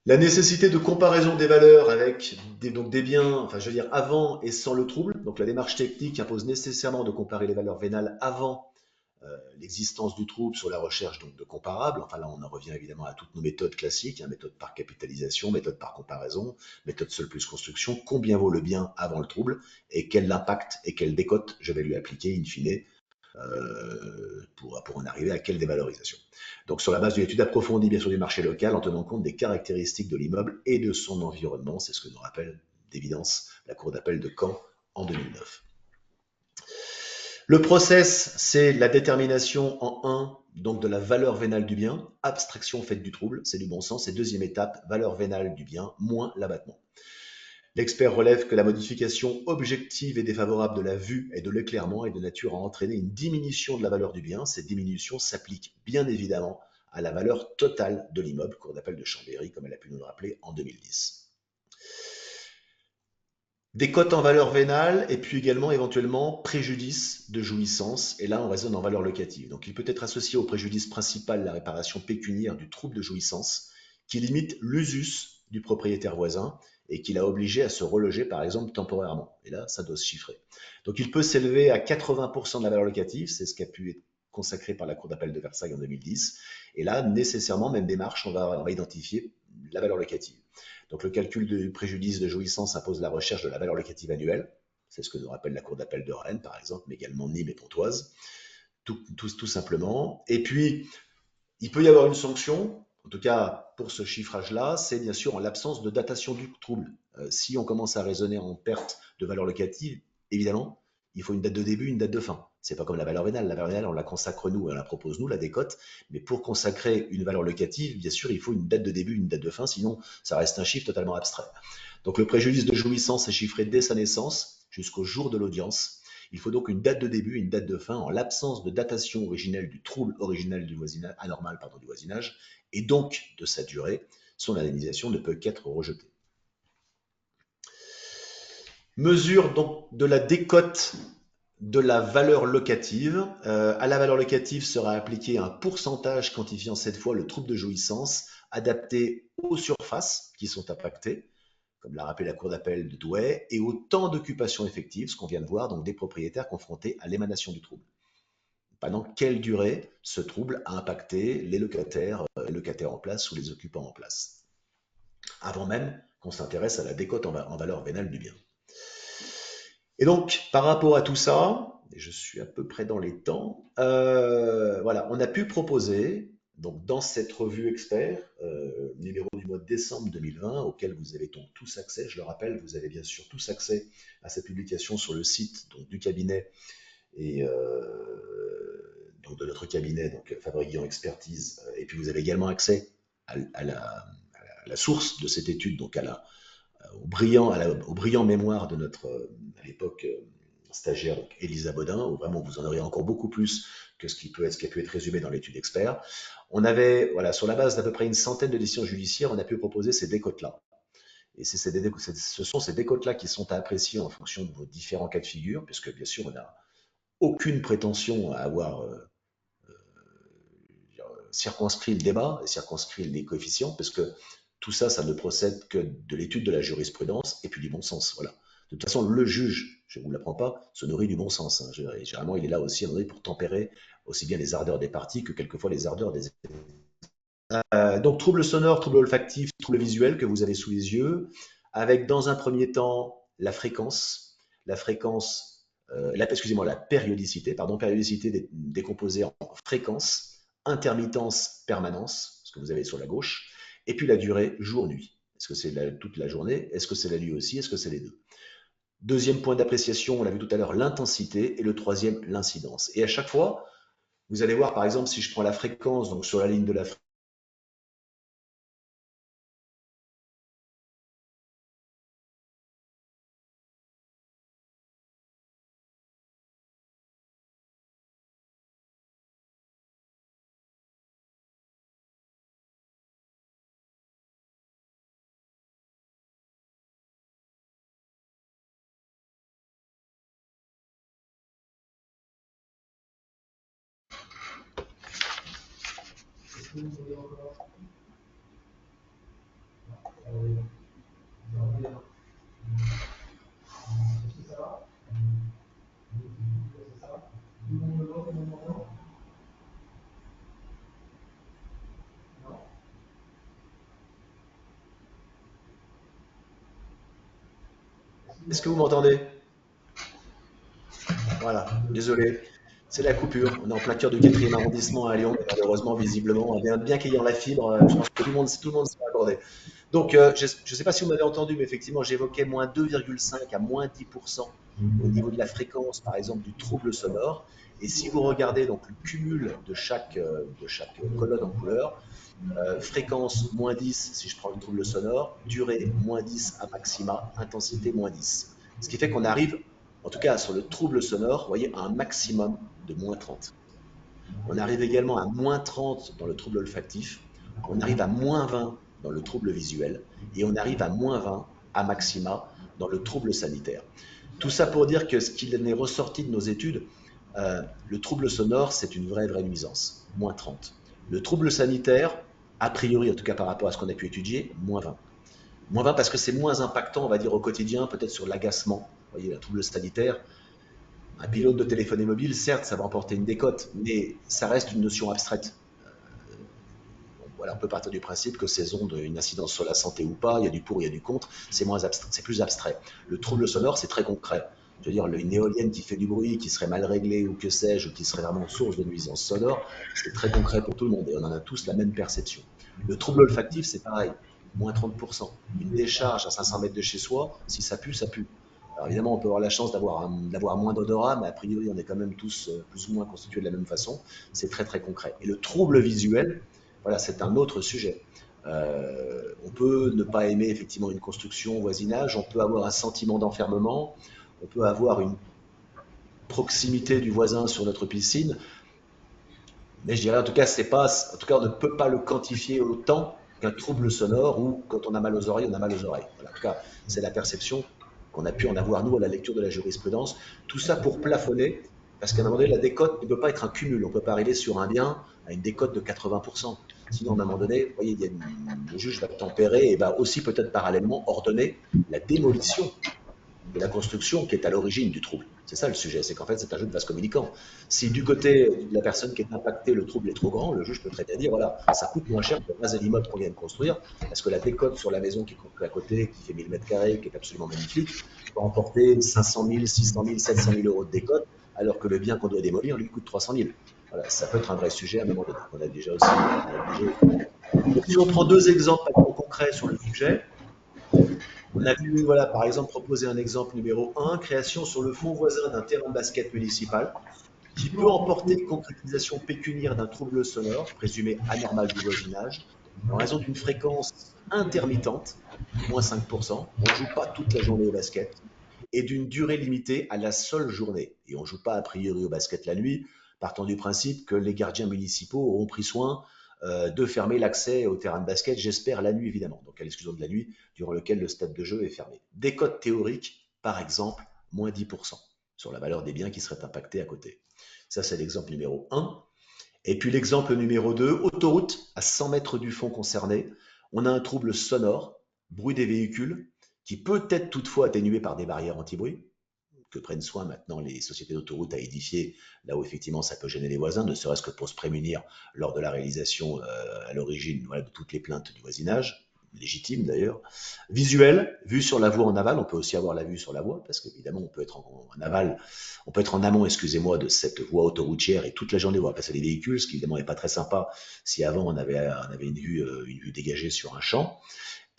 La nécessité de comparaison des valeurs avec donc des biens, enfin je veux dire avant et sans le trouble. Donc la démarche technique impose nécessairement de comparer les valeurs vénales avant l'existence du trouble sur la recherche donc de comparables. Enfin là, on en revient évidemment à toutes nos méthodes classiques, hein, méthode par capitalisation, méthode par comparaison, méthode seul plus construction. Combien vaut le bien avant le trouble et quel impact et quelle décote je vais lui appliquer in fine pour en arriver à quelle dévalorisation. Donc sur la base d'une étude approfondie bien sûr du marché local en tenant compte des caractéristiques de l'immeuble et de son environnement, c'est ce que nous rappelle d'évidence la Cour d'appel de Caen en 2009. Le process, c'est la détermination en 1 donc de la valeur vénale du bien, abstraction faite du trouble, c'est du bon sens. Et deuxième étape, valeur vénale du bien moins l'abattement. L'expert relève que la modification objective et défavorable de la vue et de l'éclairement est de nature à entraîner une diminution de la valeur du bien. Cette diminution s'applique bien évidemment à la valeur totale de l'immeuble, cour d'appel de Chambéry, comme elle a pu nous le rappeler en 2010. Des cotes en valeur vénale et puis également éventuellement préjudice de jouissance. Et là, on raisonne en valeur locative. Donc, il peut être associé au préjudice principal la réparation pécuniaire du trouble de jouissance qui limite l'usus du propriétaire voisin et qui l'a obligé à se reloger, par exemple, temporairement. Et là, ça doit se chiffrer. Donc, il peut s'élever à 80% de la valeur locative. C'est ce qui a pu être consacré par la Cour d'appel de Versailles en 2010. Et là, nécessairement, même démarche, on va identifier la valeur locative. Donc le calcul du préjudice de jouissance impose la recherche de la valeur locative annuelle. C'est ce que nous rappelle la Cour d'appel de Rennes, par exemple, mais également Nîmes et Pontoise, tout simplement. Et puis, il peut y avoir une sanction, en tout cas pour ce chiffrage-là, c'est bien sûr en l'absence de datation du trouble. Si on commence à raisonner en perte de valeur locative, évidemment, il faut une date de début, une date de fin. C'est pas comme la valeur vénale. La valeur vénale, on la consacre nous, on la propose nous, la décote. Mais pour consacrer une valeur locative, bien sûr, il faut une date de début, une date de fin, sinon ça reste un chiffre totalement abstrait. Donc le préjudice de jouissance est chiffré dès sa naissance jusqu'au jour de l'audience. Il faut donc une date de début et une date de fin en l'absence de datation originelle du trouble originel du voisinage, anormal du voisinage, et donc de sa durée. Son indemnisation ne peut qu'être rejetée. Mesure donc de la décote de la valeur locative. À la valeur locative sera appliqué un pourcentage quantifiant cette fois le trouble de jouissance adapté aux surfaces qui sont impactées, comme l'a rappelé la Cour d'appel de Douai, et au temps d'occupation effective, ce qu'on vient de voir, donc des propriétaires confrontés à l'émanation du trouble. Pendant quelle durée ce trouble a impacté les locataires en place ou les occupants en place, avant même qu'on s'intéresse à la décote en valeur vénale du bien. Et donc, par rapport à tout ça, et je suis à peu près dans les temps, voilà, on a pu proposer, donc dans cette revue expert, numéro du mois de décembre 2020, auquel vous avez donc tous accès, je le rappelle, vous avez bien sûr tous accès à cette publication sur le site donc, du cabinet et donc de notre cabinet, donc Fabriguian Expertise, et puis vous avez également accès à la source de cette étude, donc au brillant mémoire de notre, à l'époque, stagiaire, donc Elisa Bodin, où vraiment vous en aurez encore beaucoup plus que ce qui a pu être résumé dans l'étude expert. On avait, voilà, sur la base d'à peu près une centaine de décisions judiciaires, on a pu proposer ces décotes-là. Et ce sont ces décotes-là qui sont à apprécier en fonction de vos différents cas de figure, puisque bien sûr, on n'a aucune prétention à avoir circonscrit le débat et circonscrit les coefficients, parce que tout ça, ça ne procède que de l'étude de la jurisprudence et puis du bon sens. Voilà. De toute façon, le juge, je ne vous l'apprends pas, se nourrit du bon sens. Hein. Généralement, il est là aussi pour tempérer aussi bien les ardeurs des parties que quelquefois les ardeurs des. Donc, trouble sonore, trouble olfactif, trouble visuel que vous avez sous les yeux, avec dans un premier temps la fréquence, excusez-moi, la périodicité, périodicité décomposée en fréquence, intermittence, permanence, ce que vous avez sur la gauche, et puis la durée jour-nuit. Est-ce que c'est toute la journée? Est-ce que c'est la nuit aussi? Est-ce que c'est les deux? Deuxième point d'appréciation, on l'a vu tout à l'heure, l'intensité, et le troisième, l'incidence. Et à chaque fois, vous allez voir, par exemple, si je prends la fréquence, donc sur la ligne de la fréquence, Est-ce que vous m'entendez? Voilà, désolé. C'est la coupure. On est en plein cœur du 4e arrondissement à Lyon, mais malheureusement, visiblement, bien qu'ayant la fibre, je pense que tout le monde s'est accordé. Donc, je ne sais pas si vous m'avez entendu, mais effectivement, j'évoquais moins 2,5 à moins 10% au niveau de la fréquence, par exemple, du trouble sonore. Et si vous regardez donc le cumul de chaque colonne en couleur, fréquence moins 10 si je prends le trouble sonore, durée moins 10 à maxima, intensité moins 10. Ce qui fait qu'on arrive, en tout cas sur le trouble sonore, vous voyez, à un maximum de moins 30. On arrive également à moins 30 dans le trouble olfactif, on arrive à moins 20 dans le trouble visuel, et on arrive à moins 20 à maxima dans le trouble sanitaire. Tout ça pour dire que ce qu'il en est ressorti de nos études, le trouble sonore, c'est une vraie nuisance, moins 30. Le trouble sanitaire, a priori, en tout cas par rapport à ce qu'on a pu étudier, moins 20. Moins 20 parce que c'est moins impactant, on va dire, au quotidien, peut-être sur l'agacement. Vous voyez, le trouble sanitaire, un pilote de téléphonie mobile, certes, ça va emporter une décote, mais ça reste une notion abstraite. Donc, voilà, on peut partir du principe que ces ondes ont une incidence sur la santé ou pas, il y a du pour, il y a du contre, c'est plus abstrait. Le trouble sonore, c'est très concret. Je veux dire, une éolienne qui fait du bruit, qui serait mal réglée ou que sais-je, ou qui serait vraiment source de nuisance sonore, c'est très concret pour tout le monde et on en a tous la même perception. Le trouble olfactif, c'est pareil, moins 30%. Une décharge à 500 mètres de chez soi, si ça pue, ça pue. Alors évidemment, on peut avoir la chance d'avoir moins d'odorat, mais a priori, on est quand même tous plus ou moins constitués de la même façon. C'est très concret. Et le trouble visuel, voilà, c'est un autre sujet. On peut ne pas aimer effectivement une construction au voisinage, on peut avoir un sentiment d'enfermement, on peut avoir une proximité du voisin sur notre piscine, mais je dirais en tout cas, en tout cas, on ne peut pas le quantifier autant qu'un trouble sonore ou quand on a mal aux oreilles, on a mal aux oreilles. Voilà, en tout cas, c'est la perception qu'on a pu en avoir nous à la lecture de la jurisprudence. Tout ça pour plafonner, parce qu'à un moment donné, la décote ne peut pas être un cumul. On ne peut pas arriver sur un bien à une décote de 80%. Sinon, à un moment donné, vous voyez, le juge va tempérer et va aussi peut-être parallèlement ordonner la démolition de la construction qui est à l'origine du trouble. C'est ça le sujet, c'est qu'en fait c'est un jeu de vase communicant. Si du côté de la personne qui est impactée, le trouble est trop grand, le juge peut très bien dire, voilà, ça coûte moins cher que le reste de l'immeuble qu'on vient de construire, parce que la décote sur la maison qui est construite à côté, qui fait 1000 mètres carrés, qui est absolument magnifique, va emporter 500 000, 600 000, 700 000 euros de décote, alors que le bien qu'on doit démolir lui coûte 300 000. Voilà, ça peut être un vrai sujet à un moment donné. On a déjà aussi. Donc, si on prend deux exemples concrets sur le sujet, on a pu, voilà, par exemple, proposer un exemple numéro un, création sur le fond voisin d'un terrain de basket municipal, qui peut emporter concrétisation pécuniaire d'un trouble sonore, présumé anormal du voisinage, en raison d'une fréquence intermittente, moins 5%, on ne joue pas toute la journée au basket, et d'une durée limitée à la seule journée. Et on ne joue pas a priori au basket la nuit, partant du principe que les gardiens municipaux auront pris soin de fermer l'accès au terrain de basket, j'espère la nuit évidemment, donc à l'exclusion de la nuit, durant lequel le stade de jeu est fermé. Des codes théoriques, par exemple, moins 10% sur la valeur des biens qui seraient impactés à côté. Ça, c'est l'exemple numéro 1. Et puis l'exemple numéro 2, autoroute à 100 mètres du fond concerné. On a un trouble sonore, bruit des véhicules, qui peut être toutefois atténué par des barrières anti-bruit, que prennent soin maintenant les sociétés d'autoroutes à édifier, là où effectivement ça peut gêner les voisins, ne serait-ce que pour se prémunir lors de la réalisation à l'origine, voilà, de toutes les plaintes du voisinage, légitime d'ailleurs. Visuel, vue sur la voie en aval, on peut aussi avoir la vue sur la voie, parce qu'évidemment on peut être en aval, on peut être en amont, excusez-moi, de cette voie autoroutière et toute la journée voir passer les véhicules, ce qui évidemment n'est pas très sympa si avant on avait une vue dégagée sur un champ.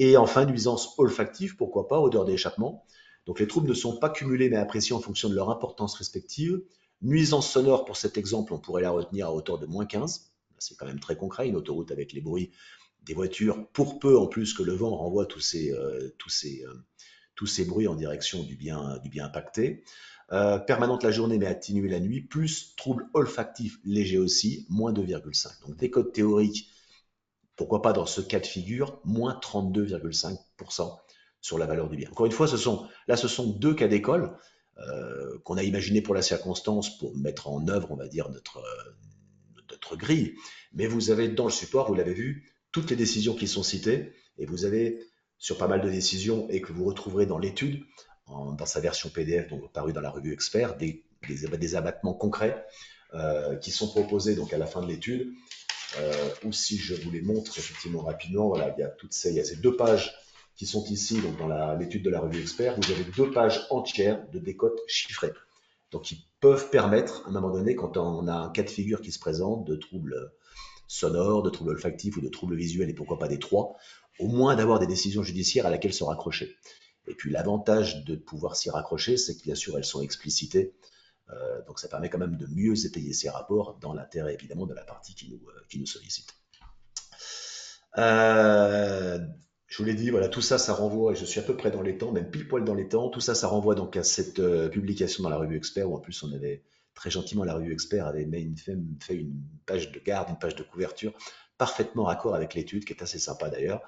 Et enfin, nuisance olfactive, pourquoi pas, odeur d'échappement. Donc les troubles ne sont pas cumulés mais appréciés en fonction de leur importance respective. Nuisance sonore, pour cet exemple, on pourrait la retenir à hauteur de moins 15. C'est quand même très concret, une autoroute avec les bruits des voitures, pour peu en plus que le vent renvoie tous ces bruits en direction du bien impacté. Permanente la journée mais atténuée la nuit, plus trouble olfactif léger aussi, moins 2,5. Donc des codes théoriques, pourquoi pas dans ce cas de figure, moins 32,5% sur la valeur du bien. Encore une fois, ce sont deux cas d'école qu'on a imaginé pour la circonstance pour mettre en œuvre, on va dire, notre grille. Mais vous avez dans le support, vous l'avez vu, toutes les décisions qui sont citées et vous avez sur pas mal de décisions et que vous retrouverez dans l'étude, dans sa version PDF, donc parue dans la revue Expert, des abattements concrets qui sont proposés donc à la fin de l'étude. Ou si je vous les montre effectivement rapidement, voilà, il y a ces 2 pages qui sont ici, donc dans l'étude de la revue Expert, vous avez 2 pages entières de décotes chiffrées. Donc, qui peuvent permettre, à un moment donné, quand on a un cas de figure qui se présente, de troubles sonores, de troubles olfactifs ou de troubles visuels, et pourquoi pas des trois, au moins d'avoir des décisions judiciaires à laquelle se raccrocher. Et puis l'avantage de pouvoir s'y raccrocher, c'est que bien sûr elles sont explicitées, donc ça permet quand même de mieux étayer ces rapports dans l'intérêt évidemment de la partie qui nous sollicite. Je vous l'ai dit, voilà, tout ça, ça renvoie, et je suis à peu près dans les temps, même pile poil dans les temps, tout ça, ça renvoie donc à cette publication dans la revue Expert, où en plus on avait très gentiment, la revue Expert avait fait une page de garde, une page de couverture, parfaitement raccord avec l'étude, qui est assez sympa d'ailleurs.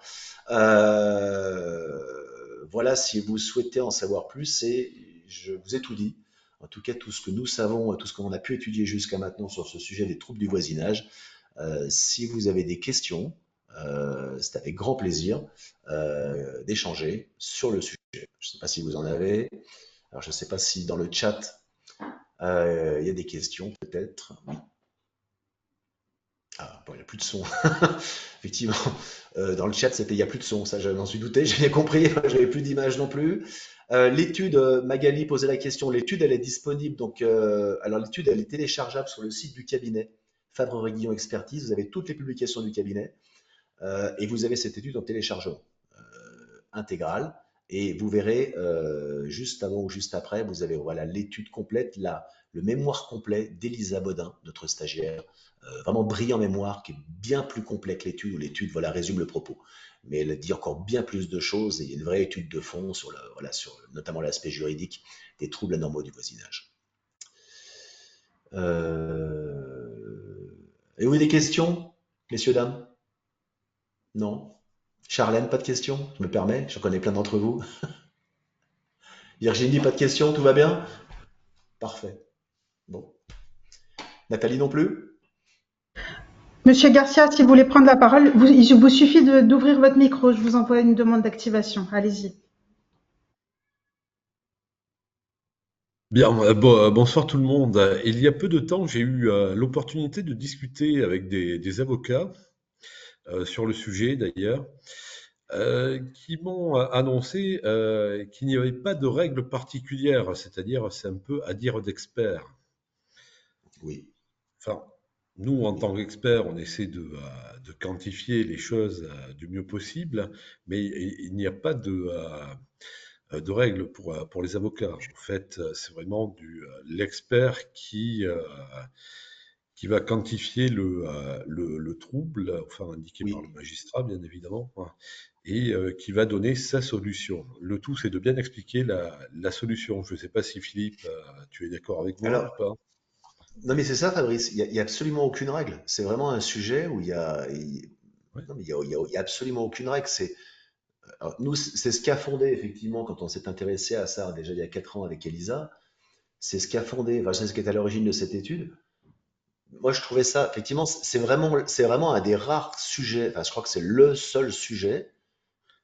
Voilà, si vous souhaitez en savoir plus, et je vous ai tout dit, en tout cas tout ce que nous savons, tout ce qu'on a pu étudier jusqu'à maintenant sur ce sujet des troubles du voisinage. Si vous avez des questions, c'est avec grand plaisir d'échanger sur le sujet. Je ne sais pas si vous en avez. Alors, je ne sais pas si dans le chat, il y a des questions, peut-être. Oui. Ah, bon, il n'y a plus de son. Effectivement, dans le chat, c'était il n'y a plus de son. Ça, je m'en suis douté, j'ai bien compris. Je n'avais plus d'image non plus. L'étude, Magali posait la question. L'étude, elle est disponible. Donc, alors, l'étude, elle est téléchargeable sur le site du cabinet Fabre-Reguillon Expertise. Vous avez toutes les publications du cabinet. Et vous avez cette étude en téléchargement intégrale. Et vous verrez, juste avant ou juste après, vous avez voilà l'étude complète, le mémoire complet d'Elisa Bodin, notre stagiaire, vraiment brillant mémoire, qui est bien plus complet que l'étude, où l'étude voilà, résume le propos. Mais elle dit encore bien plus de choses, et il y a une vraie étude de fond sur, sur notamment l'aspect juridique des troubles anormaux du voisinage. Et vous, des questions, messieurs, dames? Non? Charlène, pas de questions? Je me permets, je connais plein d'entre vous. Virginie, pas de questions, tout va bien? Parfait. Bon. Nathalie non plus? Monsieur Garcia, si vous voulez prendre la parole, il vous suffit d'ouvrir votre micro. Je vous envoie une demande d'activation. Allez-y. Bien, bonsoir tout le monde. Il y a peu de temps, j'ai eu l'opportunité de discuter avec des avocats sur le sujet d'ailleurs, qui m'ont annoncé qu'il n'y avait pas de règles particulières, c'est-à-dire c'est un peu à dire d'experts. Oui. Enfin, nous, en Oui. tant qu'experts, on essaie de quantifier les choses du mieux possible, mais il n'y a pas de règles pour les avocats. En fait, c'est vraiment l'expert qui va quantifier le trouble, enfin indiqué par le Oui. magistrat, bien évidemment, hein, et qui va donner sa solution. Le tout, c'est de bien expliquer la solution. Je ne sais pas si Philippe, tu es d'accord avec moi ou Alors, pas? non mais c'est ça, Fabrice, il y a absolument aucune règle. C'est vraiment un sujet où Ouais. non, mais il y a absolument aucune règle. Alors, nous, c'est ce qui a fondé, effectivement, quand on s'est intéressé à ça, déjà il y a 4 ans avec Elisa, c'est ce qui a fondé, enfin, c'est ce qui est à l'origine de cette étude. Moi, je trouvais ça, effectivement, c'est vraiment un des rares sujets, enfin, je crois que c'est le seul sujet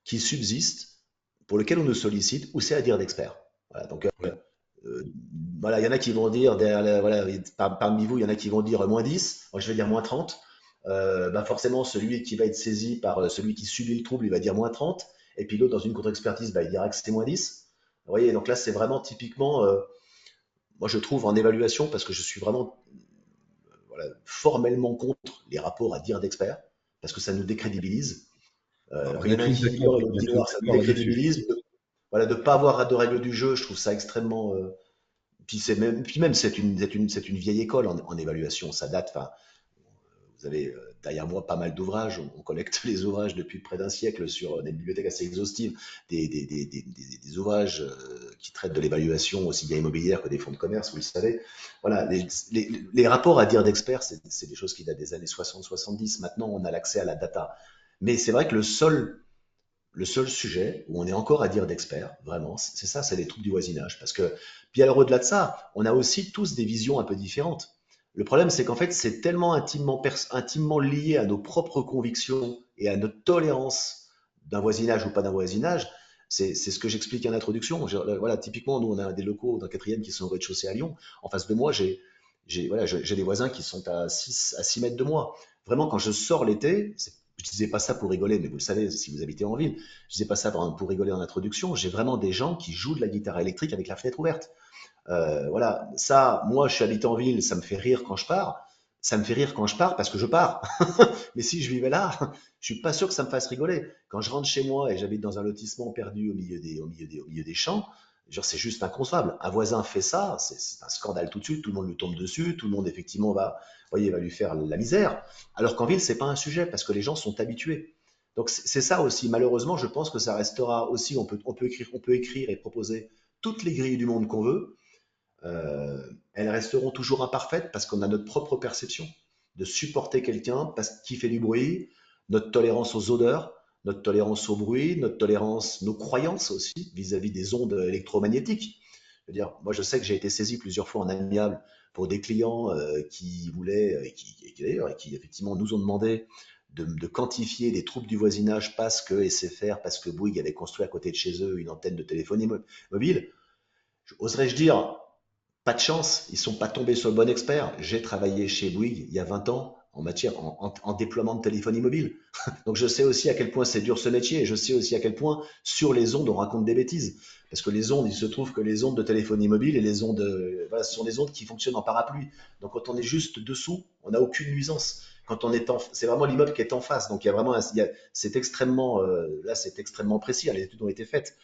qui subsiste, pour lequel on nous sollicite, ou c'est à dire d'experts. Voilà, donc, Oui. euh, voilà, il y en a qui vont dire, voilà, parmi vous, il y en a qui vont dire -10, moi je vais dire -30. Ben forcément, celui qui va être saisi par celui qui subit le trouble, il va dire -30. Et puis l'autre, dans une contre-expertise, il dira que c'est -10. Vous voyez, donc là, c'est vraiment typiquement, moi je trouve en évaluation, parce que je suis vraiment voilà, formellement contre les rapports à dire d'experts, parce que ça nous décrédibilise. Ah, on est Rien à y tous dire, d'accord, et on l'autre est dit tous noir, ça nous d'accord là-dessus. décrédibilise. Voilà, de ne pas avoir de règles du jeu, je trouve ça extrêmement. Puis même, c'est une vieille école en évaluation. Ça date. Enfin, vous avez derrière moi pas mal d'ouvrages. On collecte les ouvrages depuis près d'un siècle sur des bibliothèques assez exhaustives, des ouvrages qui traitent de l'évaluation aussi bien immobilière que des fonds de commerce, vous le savez. Voilà, les rapports à dire d'experts, c'est des choses qui datent des années 60-70. Maintenant, on a l'accès à la data. Mais c'est vrai que le seul sujet où on est encore à dire d'experts, vraiment, c'est ça, c'est les troubles du voisinage. Parce que, puis alors au-delà de ça, on a aussi tous des visions un peu différentes. Le problème, c'est qu'en fait, c'est tellement intimement lié à nos propres convictions et à notre tolérance d'un voisinage ou pas d'un voisinage, c'est ce que j'explique en introduction. Voilà, typiquement, nous, on a des locaux dans le quatrième qui sont au rez-de-chaussée à Lyon. En face de moi, voilà, j'ai des voisins qui sont à 6 mètres de moi. Vraiment, quand je sors l'été, je disais pas ça pour rigoler, mais vous le savez, si vous habitez en ville, je disais pas ça pour rigoler en introduction. J'ai vraiment des gens qui jouent de la guitare électrique avec la fenêtre ouverte. Voilà, ça, moi, je suis habitant en ville, ça me fait rire quand je pars. Ça me fait rire quand je pars parce que je pars. Mais si je vivais là, je suis pas sûr que ça me fasse rigoler. Quand je rentre chez moi et j'habite dans un lotissement perdu au milieu des champs, genre, c'est juste inconcevable. Un voisin fait ça, c'est un scandale tout de suite. Tout le monde lui tombe dessus, tout le monde effectivement va lui faire la misère. Alors qu'en ville, c'est pas un sujet parce que les gens sont habitués. Donc c'est ça aussi. Malheureusement, je pense que ça restera aussi. On peut écrire et proposer toutes les grilles du monde qu'on veut. Elles resteront toujours imparfaites parce qu'on a notre propre perception de supporter quelqu'un parce qu'il fait du bruit, notre tolérance aux odeurs, notre tolérance au bruit, notre tolérance, nos croyances aussi vis-à-vis des ondes électromagnétiques. Je veux dire, moi je sais que j'ai été saisi plusieurs fois en amiable pour des clients qui voulaient, d'ailleurs, et qui effectivement nous ont demandé de quantifier des troubles du voisinage parce que SFR, parce que Bouygues avait construit à côté de chez eux une antenne de téléphonie mobile. Oserais-je dire, pas de chance, ils sont pas tombés sur le bon expert. J'ai travaillé chez Bouygues il y a 20 ans en déploiement de téléphonie mobile. Donc je sais aussi à quel point c'est dur ce métier et je sais aussi à quel point sur les ondes on raconte des bêtises. Parce que les ondes, il se trouve que les ondes de téléphonie mobile et les ondes, voilà, ce sont des ondes qui fonctionnent en parapluie. Donc quand on est juste dessous, on n'a aucune nuisance. Quand on est c'est vraiment l'immeuble qui est en face. Donc il y a vraiment, c'est extrêmement, là c'est extrêmement précis. Les études ont été faites.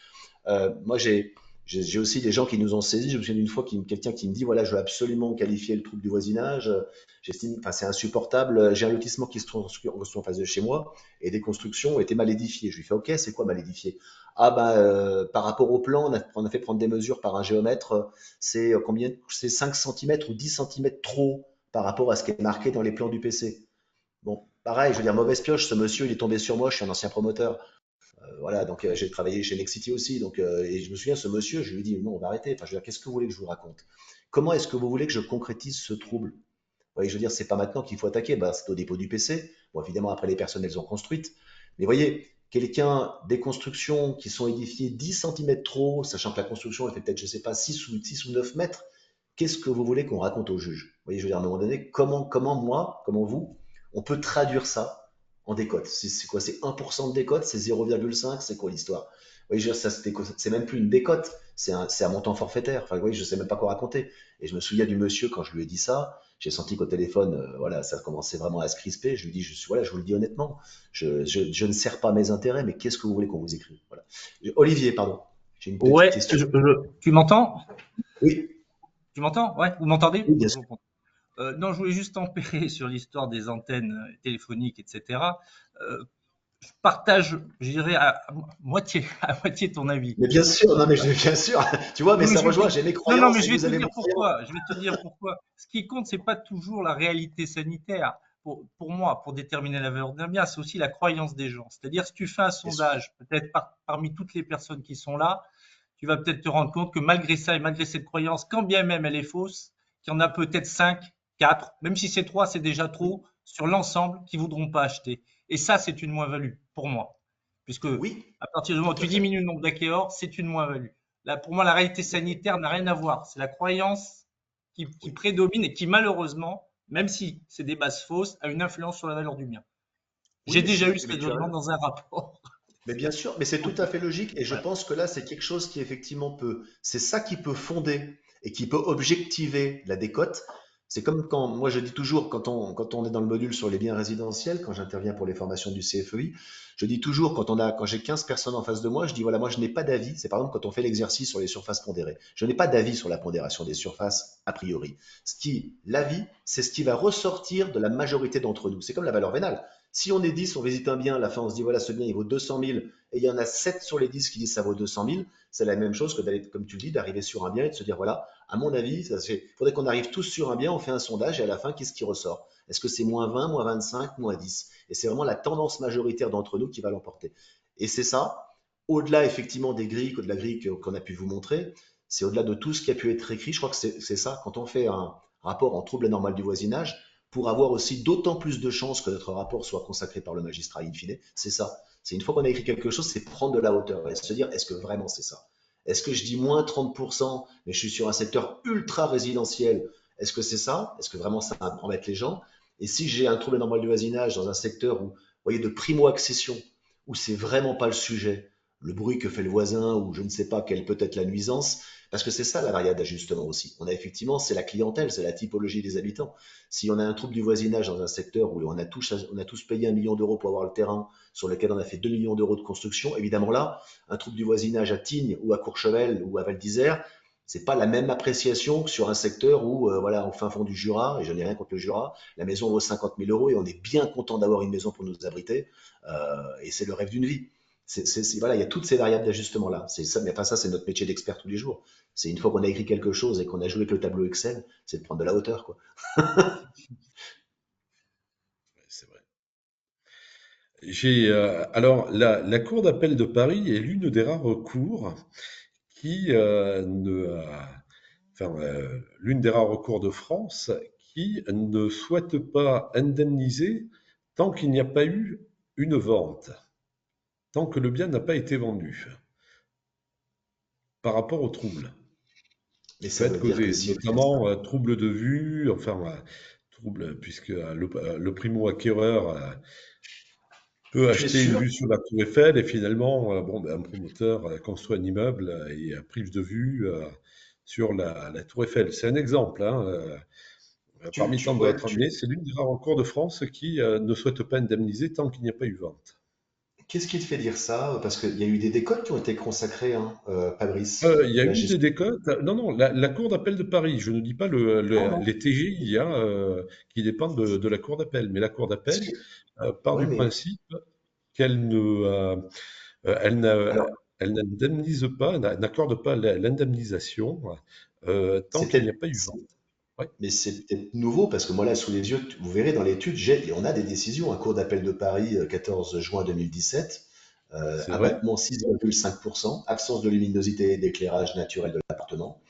Moi, j'ai aussi des gens qui nous ont saisis. Je me souviens d'une fois quelqu'un qui me dit, voilà, je veux absolument qualifier le trouble du voisinage. J'estime, enfin, c'est insupportable. J'ai un lotissement qui se construit en face de chez moi et des constructions ont été mal édifiées. Je lui fais, ok, c'est quoi mal édifié? Ah bah, par rapport au plan, on a fait prendre des mesures par un géomètre. C'est combien? C'est 5 centimètres ou 10 centimètres trop par rapport à ce qui est marqué dans les plans du PC. Bon, pareil, je veux dire, mauvaise pioche, ce monsieur, il est tombé sur moi, je suis un ancien promoteur. Voilà, donc j'ai travaillé chez Nexity aussi, donc et je me souviens, ce monsieur, je lui ai dit non, on va arrêter. Enfin, je veux dire, qu'est-ce que vous voulez que je vous raconte? Comment est-ce que vous voulez que je concrétise ce trouble? Vous voyez, je veux dire, c'est pas maintenant qu'il faut attaquer, bah, c'est au dépôt du PC. Bon, évidemment, après les personnes, elles ont construites. Mais voyez, des constructions qui sont édifiées 10 centimètres trop, sachant que la construction, elle fait peut-être, je sais pas, 6 ou 9 mètres, qu'est-ce que vous voulez qu'on raconte au juge? Vous voyez, je veux dire, à un moment donné, comment vous, on peut traduire ça en décote? C'est quoi? C'est 1% de décote? C'est 0,5? C'est quoi l'histoire? Oui, je veux dire, ça, c'est même plus une décote, c'est un montant forfaitaire. Enfin, oui, je sais même pas quoi raconter. Et je me souviens du monsieur, quand je lui ai dit ça, j'ai senti qu'au téléphone, voilà, ça commençait vraiment à se crisper. Je lui dis, voilà, je vous le dis honnêtement, je ne sers pas mes intérêts, mais qu'est-ce que vous voulez qu'on vous écrive? Voilà. Olivier, pardon, j'ai une petite Ouais, question. tu m'entends? Oui, Tu m'entends? Ouais, vous m'entendez? oui, bien sûr. Non, je voulais juste tempérer sur l'histoire des antennes téléphoniques, etc. Je partage, je dirais, moitié, à moitié ton avis. Mais bien sûr, non, mais bien sûr, tu vois, mais Non, mais ça je vais rejoint, te, j'ai mes non, non, mais croyances et je vais vous te avez dire vos croyances. pourquoi. Je vais te dire pourquoi. Ce qui compte, c'est pas toujours la réalité sanitaire. Pour moi, pour déterminer la valeur d'un bien, c'est aussi la croyance des gens. C'est-à-dire, si tu fais un Bien sûr. sondage, peut-être parmi toutes les personnes qui sont là, tu vas peut-être te rendre compte que malgré ça et malgré cette croyance, quand bien même elle est fausse, qu'il y en a peut-être 5, 4, même si c'est 3, c'est déjà trop, sur l'ensemble, qui voudront pas acheter. Et ça, c'est une moins-value pour moi. Puisque Oui, à partir du moment tout où à tu fait. diminues le nombre d'acquéreurs, c'est une moins-value. Là, pour moi, la réalité Tout à fait. sanitaire n'a rien à voir. C'est la croyance qui Oui, prédomine et qui, malheureusement, même si c'est des bases fausses, a une influence sur la valeur du bien. J'ai oui, déjà eu ce mais tu as raisonnement raison. dans un rapport. Mais bien sûr, mais c'est tout à fait logique et je Voilà. pense que là, c'est quelque chose qui effectivement c'est ça qui peut fonder et qui peut objectiver la décote. C'est comme quand, moi je dis toujours, quand on est dans le module sur les biens résidentiels, quand j'interviens pour les formations du CFEI, je dis toujours, quand j'ai 15 personnes en face de moi, je dis voilà, moi je n'ai pas d'avis. C'est par exemple quand on fait l'exercice sur les surfaces pondérées. Je n'ai pas d'avis sur la pondération des surfaces a priori. L'avis, c'est ce qui va ressortir de la majorité d'entre nous. C'est comme la valeur vénale. Si on est 10, on visite un bien, à la fin on se dit voilà, ce bien il vaut 200 000 et il y en a 7 sur les 10 qui disent ça vaut 200 000, c'est la même chose que d'aller, comme tu le dis, d'arriver sur un bien et de se dire voilà, à mon avis, il faudrait qu'on arrive tous sur un bien, on fait un sondage et à la fin, qu'est-ce qui ressort? Est-ce que c'est moins 20, moins 25, moins 10? Et c'est vraiment la tendance majoritaire d'entre nous qui va l'emporter. Et c'est ça, au-delà effectivement des grilles, de la grille qu'on a pu vous montrer, c'est au-delà de tout ce qui a pu être écrit. Je crois que c'est ça, quand on fait un rapport en trouble anormal du voisinage, pour avoir aussi d'autant plus de chances que notre rapport soit consacré par le magistrat in fine. C'est ça. C'est une fois qu'on a écrit quelque chose, c'est prendre de la hauteur et se dire, est-ce que vraiment c'est ça? Est-ce que je dis moins 30%, mais je suis sur un secteur ultra résidentiel? Est-ce que c'est ça? Est-ce que vraiment ça va en mettre les gens? Et si j'ai un trouble normal du voisinage dans un secteur où, vous voyez, de primo-accession, où c'est vraiment pas le sujet, le bruit que fait le voisin ou je ne sais pas quelle peut être la nuisance, parce que c'est ça la variable d'ajustement aussi. On a effectivement, c'est la clientèle, c'est la typologie des habitants. Si on a un trouble du voisinage dans un secteur où on a tous payé 1 million d'euros pour avoir le terrain, sur lequel on a fait 2 millions d'euros de construction, évidemment là, un trouble du voisinage à Tignes ou à Courchevel ou à Val d'Isère, c'est pas la même appréciation que sur un secteur où, voilà, au fin fond du Jura, et je n'ai rien contre le Jura, la maison vaut 50 000 euros et on est bien content d'avoir une maison pour nous abriter, et c'est le rêve d'une vie. Voilà, il y a toutes ces variables d'ajustement là. C'est ça, mais enfin ça, c'est notre métier d'expert tous les jours. C'est une fois qu'on a écrit quelque chose et qu'on a joué avec le tableau Excel, c'est de prendre de la hauteur, quoi. C'est vrai. Alors, la Cour d'appel de Paris est l'une des rares cours qui l'une des rares cours de France qui ne souhaite pas indemniser tant qu'il n'y a pas eu une vente, tant que le bien n'a pas été vendu, par rapport au trouble Mais qui peut ça être veut dire que causé, si on fait ça, notamment trouble de vue, trouble, puisque le primo-acquéreur peut tu es acheter une sûr? vue sur la Tour Eiffel et finalement, un promoteur construit un immeuble et prive de vue sur la Tour Eiffel. C'est un exemple, hein, parmi tant Ouais, d'autres, mais c'est l'une des rares cours de France qui ne souhaite pas indemniser tant qu'il n'y a pas eu vente. qu'est-ce qui te fait dire ça? Parce qu'il y a eu des décotes qui ont été consacrées, hein, Fabrice, Il y a de la eu des gestion. décotes. Non, non, la Cour d'appel de Paris, je ne dis pas Ah non, les TGI hein, qui dépendent de la Cour d'appel, mais la Cour parce d'appel que, part ouais, du mais principe qu'elle ne, elle n'a- alors, elle n'indemnise pas, n'accorde pas l'indemnisation tant c'est qu'il n'y peut-être, a pas eu vente. Ouais, mais c'est peut-être nouveau parce que moi là, sous les yeux, vous verrez dans l'étude, et on a des décisions. Un cours d'appel de Paris, 14 juin 2017, c'est vrai. abattement 6,5%, absence de luminosité et d'éclairage naturel de l'appartement.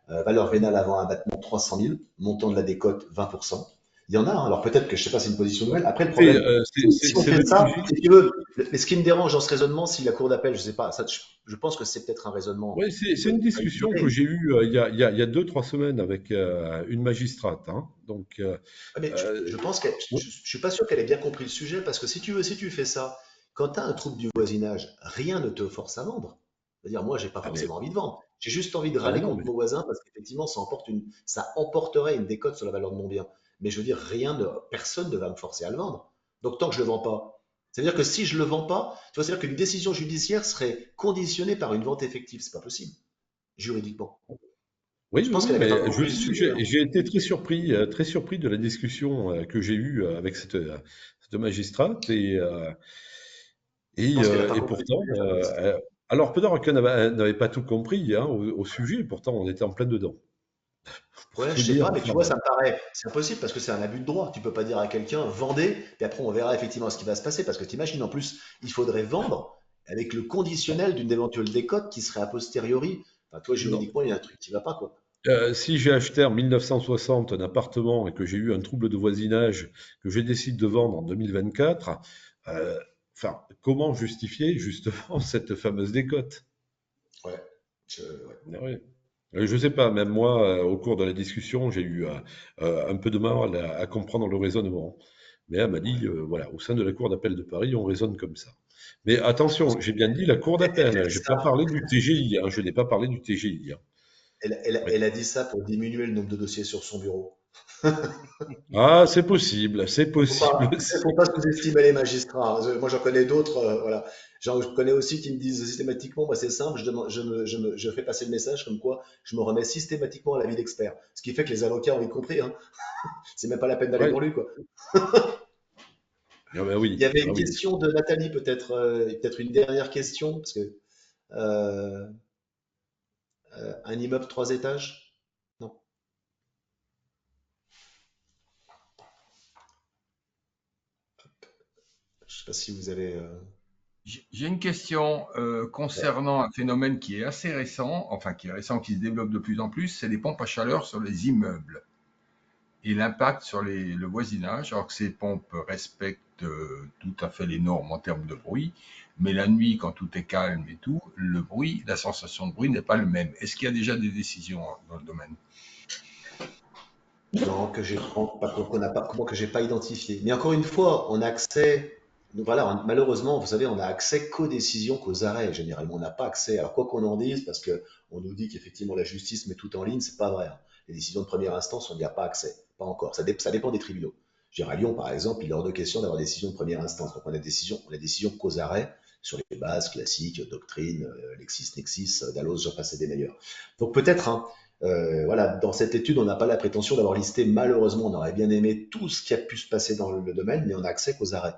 Valeur vénale avant abattement 300 000, montant de la décote 20%. Il y en a, hein. Alors peut-être que je sais pas, c'est une position nouvelle. Après, le problème, si on C'est fait le ça, TGI. si tu veux, mais ce qui me dérange dans ce raisonnement, si la cour d'appel, je sais pas, ça, je pense que c'est peut-être un raisonnement Oui, qui c'est peut une être discussion que amélioré. j'ai eue il y a 2, 3 semaines avec une magistrate. Hein. Donc, Ouais, mais je euh, pense que ouais, je suis pas sûr qu'elle ait bien compris le sujet parce que si tu fais ça, quand tu as un trouble du voisinage, rien ne te force à vendre. C'est-à-dire, moi, j'ai pas ah mais, forcément envie de vendre. J'ai juste envie de ah mais râler non, contre mais mon voisin parce qu'effectivement, ça emporterait une décote sur la valeur de mon bien. Mais je veux dire, personne ne va me forcer à le vendre. Donc, tant que je le vends pas, c'est-à-dire que si je le vends pas, tu vois, c'est-à-dire qu'une décision judiciaire serait conditionnée par une vente effective. C'est pas possible, juridiquement. oui, Je oui, pense oui, qu'elle avait pas mais je compris le dis, sujet, hein. j'ai été très surpris de la discussion que j'ai eue avec cette magistrate Je pense qu'elle a pas et compris le pourtant, sujet, Fabrice. alors peut-être qu'elle n'avait pas tout compris hein, au sujet, pourtant on était en plein dedans, pour Ouais, tout je sais dire. pas, mais tu Enfin, vois, ça me paraît, c'est impossible parce que c'est un abus de droit. Tu peux pas dire à quelqu'un, vendez, puis après on verra effectivement ce qui va se passer. Parce que t'imagines, en plus, il faudrait vendre avec le conditionnel d'une éventuelle décote qui serait a posteriori. Enfin, toi, non. juridiquement, il y a un truc qui va pas, quoi. Si j'ai acheté en 1960 un appartement et que j'ai eu un trouble de voisinage que je décide de vendre en 2024, euh, enfin, comment justifier justement cette fameuse décote? Ouais. Ouais. Ah oui. Je sais pas, même moi, au cours de la discussion, j'ai eu un peu de mal à comprendre le raisonnement. Mais elle m'a dit, Ouais. voilà, au sein de la Cour d'appel de Paris, on raisonne comme ça. Mais Je pense attention, que j'ai bien dit la Cour d'appel, elle hein, dit j'ai pas ça, parlé du TGI, hein, je n'ai pas parlé du TGI. Hein. Oui. elle a dit ça pour diminuer le nombre de dossiers sur son bureau. Ah, c'est possible, c'est Faut possible pas, aussi. faut pas sous-estimer les magistrats, hein. Moi, j'en connais d'autres, voilà. J'en connais aussi qui me disent systématiquement, moi, c'est simple, je fais passer le message comme quoi je me remets systématiquement à l'avis d'expert. Ce qui fait que les avocats ont y compris, hein. C'est même pas la peine d'aller Ouais. dans lui, quoi. Ah ben Il y oui, avait ah une oui. question de Nathalie, peut-être, peut-être une dernière question, parce que euh, un immeuble 3 étages? Non, je sais pas si vous avez. J'ai une question Ouais. concernant un phénomène qui est assez récent, enfin qui est récent, qui se développe de plus en plus, c'est les pompes à chaleur sur les immeubles. et l'impact sur le voisinage, alors que ces pompes respectent tout à fait les normes en termes de bruit, mais la nuit, quand tout est calme et tout, le bruit, la sensation de bruit n'est pas le même. Est-ce qu'il y a déjà des décisions dans le domaine? Non, que j'ai pas identifié. Mais encore une fois, on a accès, donc voilà, malheureusement, vous savez, on a accès qu'aux décisions, qu'aux arrêts. Généralement, on n'a pas accès. Alors quoi qu'on en dise, parce que on nous dit qu'effectivement la justice met tout en ligne, c'est pas vrai, hein. Les décisions de première instance, on n'y a pas accès, pas encore. Ça dépend des tribunaux. Je veux dire, à Lyon, par exemple, il est hors de question d'avoir des décisions de première instance. Donc on a décision qu'aux arrêts sur les bases classiques, doctrine, LexisNexis, Dalloz, j'en passe des meilleurs. Donc peut-être, hein, voilà, dans cette étude, on n'a pas la prétention d'avoir listé, malheureusement, on aurait bien aimé tout ce qui a pu se passer dans le domaine, mais on n'a accès qu'aux arrêts.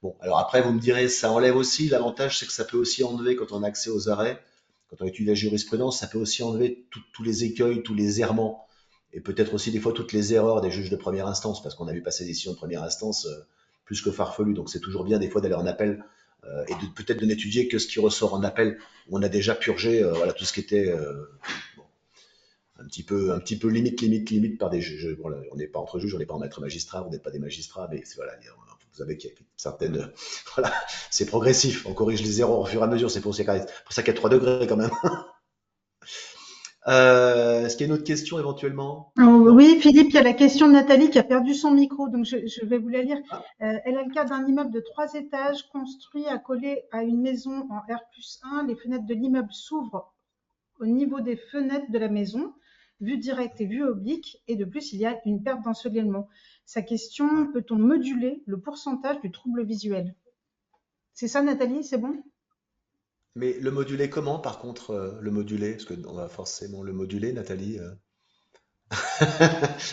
Bon, alors après, vous me direz, ça enlève aussi, l'avantage, c'est que ça peut aussi enlever, quand on a accès aux arrêts, quand on étudie la jurisprudence, ça peut aussi enlever tous les écueils, tous les errements, et peut-être aussi des fois toutes les erreurs des juges de première instance, parce qu'on a vu passer des décisions de première instance plus que farfelues, donc c'est toujours bien des fois d'aller en appel et de peut-être de n'étudier que ce qui ressort en appel, où on a déjà purgé voilà, tout ce qui était un petit peu limite par des juges. Bon, là, on n'est pas entre juges, on n'est pas en maître magistrat, vous n'êtes pas des magistrats, mais voilà, vous savez qu'il y a certaines, voilà, c'est progressif, on corrige les erreurs au fur et à mesure, c'est pour ça qu'il y a 3 degrés quand même. Est-ce qu'il y a une autre question éventuellement? Oui, Philippe, il y a la question de Nathalie qui a perdu son micro, donc je vais vous la lire. Ah, Elle a le cas d'un immeuble de 3 étages construit accolé à une maison en R+1. Les fenêtres de l'immeuble s'ouvrent au niveau des fenêtres de la maison, vue directe et vue oblique, et de plus, il y a une perte d'ensoleillement. Sa question, peut-on moduler le pourcentage du trouble visuel? C'est ça, Nathalie, c'est bon? mais le moduler comment, par contre, le moduler? Parce qu'on va forcément le moduler, Nathalie.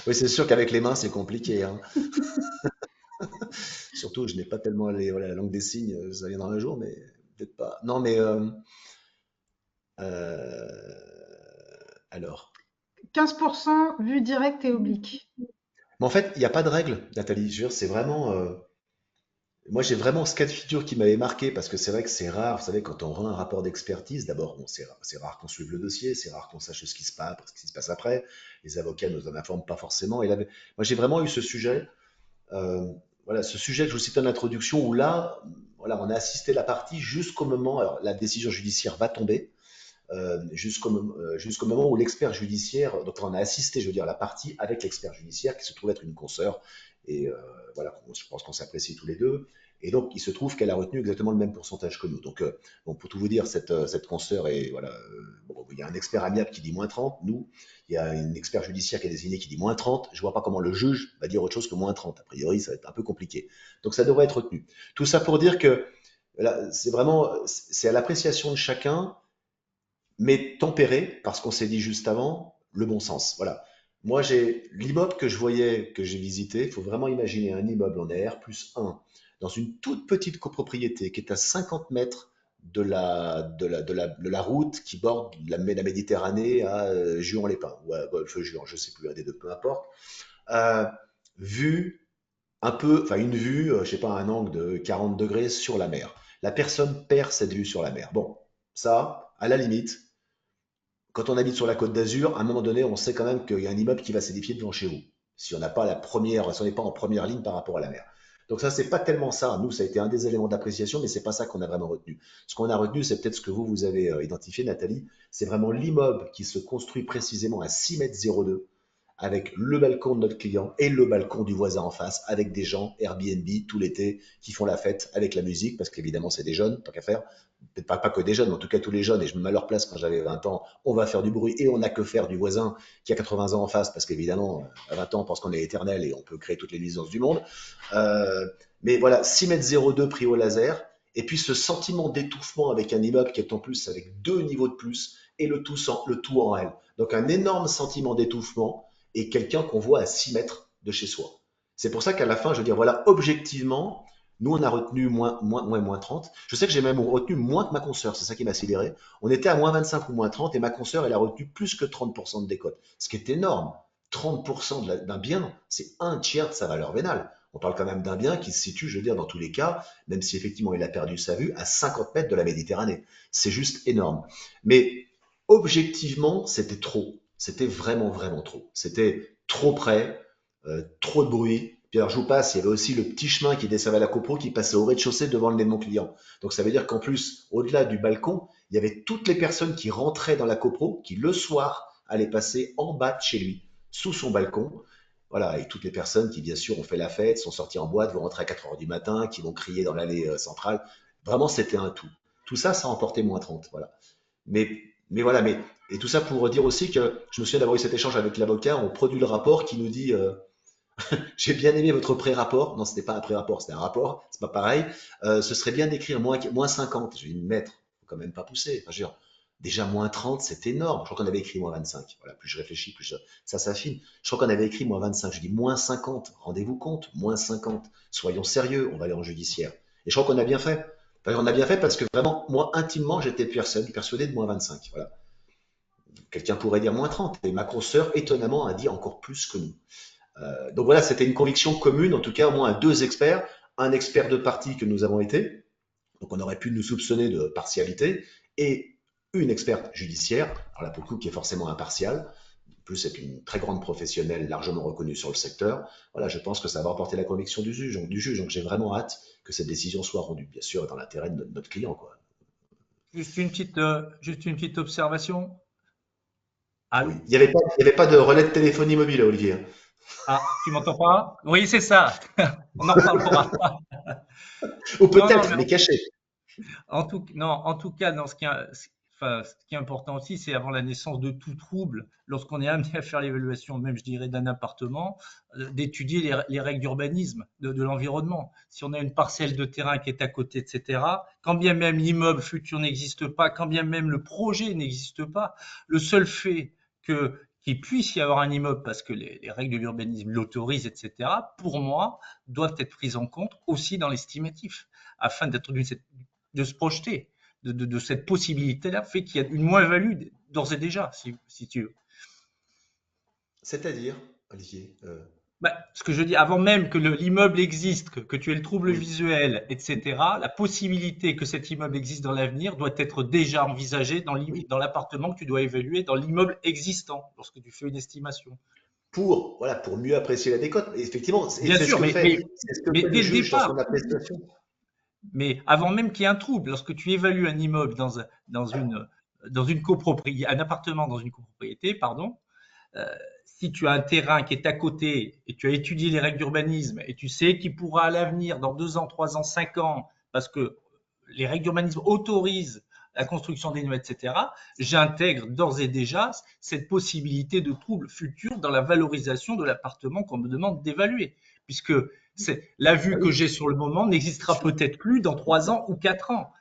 Oui, c'est sûr qu'avec les mains, c'est compliqué, hein. Surtout, je n'ai pas tellement voilà, la langue des signes, ça viendra un jour, mais peut-être pas. Non, mais alors. 15% vue directe et oblique. Mais en fait, il n'y a pas de règle, Nathalie. Je veux dire, c'est vraiment. Moi, j'ai vraiment ce cas de figure qui m'avait marqué parce que c'est vrai que c'est rare. Vous savez, quand on rend un rapport d'expertise, d'abord, bon, c'est rare qu'on suive le dossier, c'est rare qu'on sache ce qui se passe après. Les avocats nous en informent pas forcément. Moi, j'ai vraiment eu ce sujet. euh, voilà, ce sujet que je vous citais en introduction où là, voilà, on a assisté la partie jusqu'au moment. Alors, la décision judiciaire va tomber. Jusqu'au moment où l'expert judiciaire, donc on a assisté, je veux dire, la partie avec l'expert judiciaire qui se trouve être une consoeur, et voilà, je pense qu'on s'apprécie tous les deux, et donc il se trouve qu'elle a retenu exactement le même pourcentage que nous. Donc, bon, pour tout vous dire, cette consoeur est, voilà, bon, il y a un expert amiable qui dit -30, nous, il y a une expert judiciaire qui est désignée qui dit -30, je vois pas comment le juge va dire autre chose que -30, a priori ça va être un peu compliqué. Donc ça devrait être retenu. Tout ça pour dire que là, c'est à l'appréciation de chacun, mais tempéré, parce qu'on s'est dit juste avant, le bon sens. Voilà. Moi, j'ai l'immeuble que je voyais, que j'ai visité. Il faut vraiment imaginer un immeuble en R+1 dans une toute petite copropriété qui est à 50 mètres de la route qui borde la Méditerranée à Juan-les-Pins ou à Golfe-Juan, je ne sais plus, un des deux, peu importe. Euh, Vue un peu, enfin une vue, je sais pas, un angle de 40 degrés sur la mer. La personne perd cette vue sur la mer. Bon, ça, à la limite, quand on habite sur la Côte d'Azur, à un moment donné, on sait quand même qu'il y a un immeuble qui va s'édifier devant chez vous. Si on n'a pas la première, si on n'est pas en première ligne par rapport à la mer. Donc ça, c'est pas tellement ça. Nous, ça a été un des éléments d'appréciation, mais c'est pas ça qu'on a vraiment retenu. Ce qu'on a retenu, c'est peut-être ce que vous avez identifié, Nathalie. C'est vraiment l'immeuble qui se construit précisément à 6,02 m avec le balcon de notre client et le balcon du voisin en face, avec des gens Airbnb tout l'été qui font la fête avec la musique, parce qu'évidemment c'est des jeunes, tant qu'à faire, peut-être pas que des jeunes, mais en tout cas tous les jeunes, et je me mets à leur place quand j'avais 20 ans, on va faire du bruit et on n'a que faire du voisin qui a 80 ans en face, parce qu'évidemment à 20 ans on pense qu'on est éternel et on peut créer toutes les nuisances du monde. Euh, mais voilà, 6,02 m pris au laser, et puis ce sentiment d'étouffement avec un immeuble qui est en plus avec 2 niveaux de plus, et le tout en L. Donc un énorme sentiment d'étouffement, et quelqu'un qu'on voit à 6 mètres de chez soi. C'est pour ça qu'à la fin, je veux dire, voilà, objectivement, nous, on a retenu moins 30. Je sais que j'ai même retenu moins que ma consoeur, c'est ça qui m'a sidéré. On était à -25 ou -30, et ma consoeur, elle a retenu plus que 30% de décote, ce qui est énorme. 30% d'un bien, c'est un tiers de sa valeur vénale. On parle quand même d'un bien qui se situe, je veux dire, dans tous les cas, même si effectivement il a perdu sa vue, à 50 mètres de la Méditerranée. C'est juste énorme. Mais objectivement, c'était trop. C'était vraiment, vraiment trop. C'était trop près. trop de bruit. Puis alors, je vous passe, il y avait aussi le petit chemin qui desservait la copro qui passait au rez-de-chaussée devant le nez de mon client. Donc ça veut dire qu'en plus, au-delà du balcon, il y avait toutes les personnes qui rentraient dans la copro qui, le soir, allaient passer en bas de chez lui, sous son balcon. Voilà, et toutes les personnes qui, bien sûr, ont fait la fête, sont sorties en boîte, vont rentrer à 4 heures du matin, qui vont crier dans l'allée centrale. Vraiment, c'était un tout. Tout ça, ça emportait -30. Voilà. Mais voilà, et tout ça pour dire aussi que je me souviens d'avoir eu cet échange avec l'avocat. On produit le rapport qui nous dit j'ai bien aimé votre pré-rapport. Non, c'était pas un pré-rapport, c'était un rapport. C'est pas pareil. Ce serait bien d'écrire moins 50. J'ai dit, maître, faut quand même pas pousser. Enfin, je veux dire, déjà -30, c'est énorme. Je crois qu'on avait écrit -25. Voilà, plus je réfléchis, plus ça s'affine. Je crois qu'on avait écrit -25. Je dis -50. Rendez-vous compte, -50. Soyons sérieux, on va aller en judiciaire. Et je crois qu'on a bien fait. Enfin, on a bien fait parce que vraiment, moi, intimement, j'étais persuadé de -25. Voilà. Quelqu'un pourrait dire -30. Et ma consoeur, étonnamment, a dit encore plus que nous. Donc voilà, c'était une conviction commune, en tout cas au moins à deux experts, un expert de parti que nous avons été, donc on aurait pu nous soupçonner de partialité, et une experte judiciaire, alors là pour le coup qui est forcément impartiale, en plus c'est une très grande professionnelle largement reconnue sur le secteur. Voilà, je pense que ça va apporter la conviction du juge, donc j'ai vraiment hâte que cette décision soit rendue, bien sûr dans l'intérêt de notre client, quoi. Juste une petite observation. Oui, Allô? il y avait pas de relais de téléphonie mobile, Olivier, hein. Ah, tu m'entends pas? Oui, c'est ça. On en reparlera. Ou Non, non, peut-être, mais mais caché. non, en tout cas, enfin, ce qui est important aussi, c'est avant la naissance de tout trouble, lorsqu'on est amené à faire l'évaluation, même je dirais d'un appartement, d'étudier les règles d'urbanisme, de l'environnement. Si on a une parcelle de terrain qui est à côté, etc., quand bien même l'immeuble futur n'existe pas, quand bien même le projet n'existe pas, le seul fait qu'il puisse y avoir un immeuble parce que les règles de l'urbanisme l'autorisent, etc., pour moi, doivent être prises en compte aussi dans l'estimatif, afin d'être de se projeter de cette possibilité-là, fait qu'il y a une moins-value d'ores et déjà, si tu veux. C'est-à-dire, Olivier, Bah, ce que je dis, avant même que l'immeuble existe, que tu aies le trouble oui. visuel, etc., la possibilité que cet immeuble existe dans l'avenir doit être déjà envisagée Oui, dans l'appartement que tu dois évaluer, dans l'immeuble existant, lorsque tu fais une estimation. pour, voilà, pour mieux apprécier la décote. Et effectivement, Bien sûr, c'est ce que mais fait le dès le juge dans départ, son appréciation. mais avant même qu'il y ait un trouble, lorsque tu évalues un immeuble dans une copropriété, un appartement dans une copropriété, pardon, euh, si tu as un terrain qui est à côté et tu as étudié les règles d'urbanisme et tu sais qu'il pourra à l'avenir, dans 2 ans, 3 ans, 5 ans, parce que les règles d'urbanisme autorisent la construction des immeubles, etc., j'intègre d'ores et déjà cette possibilité de trouble futur dans la valorisation de l'appartement qu'on me demande d'évaluer. Puisque la Ah vue que oui, j'ai sur le moment bien n'existera sûr, peut-être plus dans 3 ans ou 4 ans.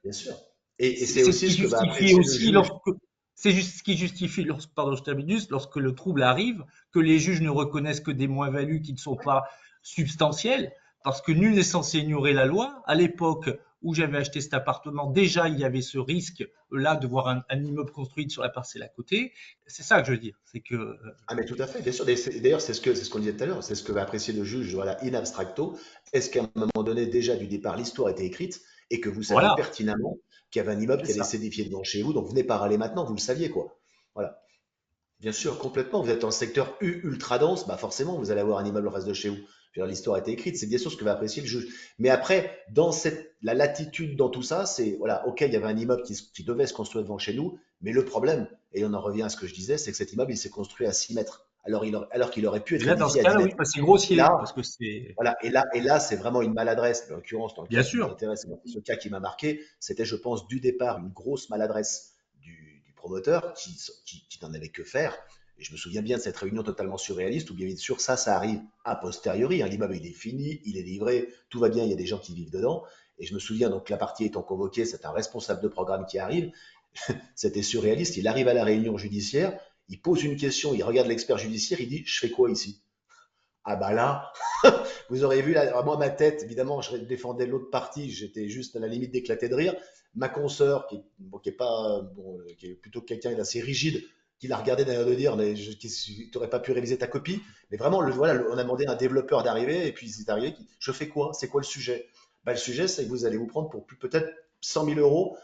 bien sûr. Et c'est C'est ce aussi qui ce que va justifie apprécier le aussi juge. lorsque c'est juste ce qui justifie pardon, je termine juste, lorsque le trouble arrive, que les juges ne reconnaissent que des moins-values qui ne sont pas substantielles, parce que nul n'est censé ignorer la loi. À l'époque où j'avais acheté cet appartement, déjà il y avait ce risque là de voir un immeuble construit sur la parcelle à côté. C'est ça que je veux dire, c'est que Ah mais tout à fait, bien sûr. D'ailleurs, c'est ce qu'on disait tout à l'heure, c'est ce que va apprécier le juge, voilà, in abstracto. Est-ce qu'à un moment donné, déjà du départ, l'histoire était écrite et que vous saviez voilà, pertinemment qu'il y avait un immeuble c'est qui allait ça. s'édifier devant chez vous, donc venez pas râler maintenant, vous le saviez quoi. Voilà. Bien sûr, complètement. Vous êtes en secteur ultra dense, bah forcément, vous allez avoir un immeuble en face de chez vous. Puis alors, l'histoire a été écrite, c'est bien sûr ce que va apprécier le juge. Mais après, la latitude dans tout ça, c'est, voilà, ok, il y avait un immeuble qui devait se construire devant chez nous, mais le problème, et on en revient à ce que je disais, c'est que cet immeuble, il s'est construit à 6 mètres, alors qu'il aurait pu Et être là, dans ce édifié à 10 cas-là, oui, mètres. bah, c'est Et grossier, là, parce que c'est voilà, et là, c'est vraiment une maladresse. En l'occurrence, dans le bien cas qui sûr. m'intéresse, ce cas qui m'a marqué, c'était, je pense, du départ, une grosse maladresse du promoteur qui n'en avait que faire. Et je me souviens bien de cette réunion totalement surréaliste où, bien sûr, ça arrive a posteriori, hein. L'immeuble, il est fini, il est livré, tout va bien, il y a des gens qui vivent dedans. Et je me souviens, donc, la partie étant convoquée, c'est un responsable de programme qui arrive. C'était surréaliste. Il arrive à la réunion judiciaire, il pose une question, il regarde l'expert judiciaire, il dit: je fais quoi ici? Ah bah là, vous aurez vu, là, moi, ma tête, évidemment, je défendais l'autre partie, j'étais juste à la limite d'éclater de rire. Ma consoeur, qui est pas, bon, qui est plutôt quelqu'un d'assez rigide, qui l'a regardé d'ailleurs de dire, mais tu n'aurais pas pu réviser ta copie. Mais vraiment, voilà, on a demandé à un développeur d'arriver, et puis c'est arrivé, je fais quoi? C'est quoi le sujet? Bah, le sujet, c'est que vous allez vous prendre pour peut-être 100 000 euros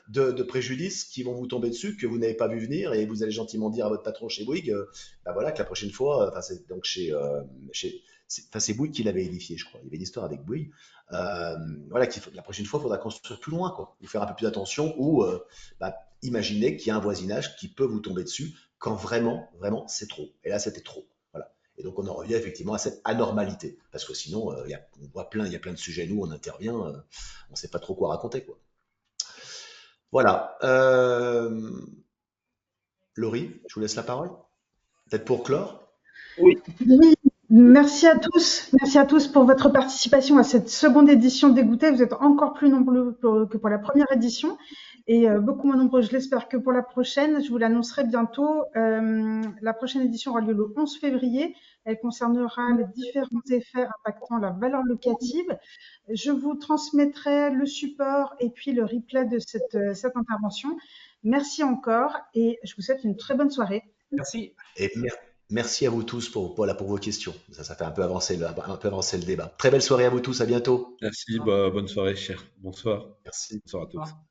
de préjudice qui vont vous tomber dessus, que vous n'avez pas vu venir, et vous allez gentiment dire à votre patron chez Bouygues, bah voilà, que la prochaine fois, c'est donc c'est Bouygues qui l'avait édifié, je crois. Il y avait une histoire avec Bouygues. Voilà, la prochaine fois, il faudra construire plus loin, quoi. Ou faire un peu plus d'attention, ou imaginez qu'il y a un voisinage qui peut vous tomber dessus quand vraiment, vraiment, c'est trop. Et là, c'était trop. Voilà. Et donc, on en revient effectivement à cette anormalité. Parce que sinon, il y a plein de sujets, nous, on intervient, on ne sait pas trop quoi raconter, quoi. Voilà. Laurie, je vous laisse la parole. Peut-être pour clore. Oui, merci à tous. Merci à tous pour votre participation à cette seconde édition des Goûters. Vous êtes encore plus nombreux que pour la première édition et beaucoup moins nombreux, je l'espère, que pour la prochaine. Je vous l'annoncerai bientôt. La prochaine édition aura lieu le 11 février. Elle concernera les différents effets impactant la valeur locative. Je vous transmettrai le support et puis le replay de cette intervention. Merci encore et je vous souhaite une très bonne soirée. Merci. Et merci à vous tous pour vos questions. Ça fait un peu avancer le débat. Très belle soirée à vous tous. À bientôt. Merci, bonne soirée, cher. Bonsoir. Merci. Bonsoir à tous.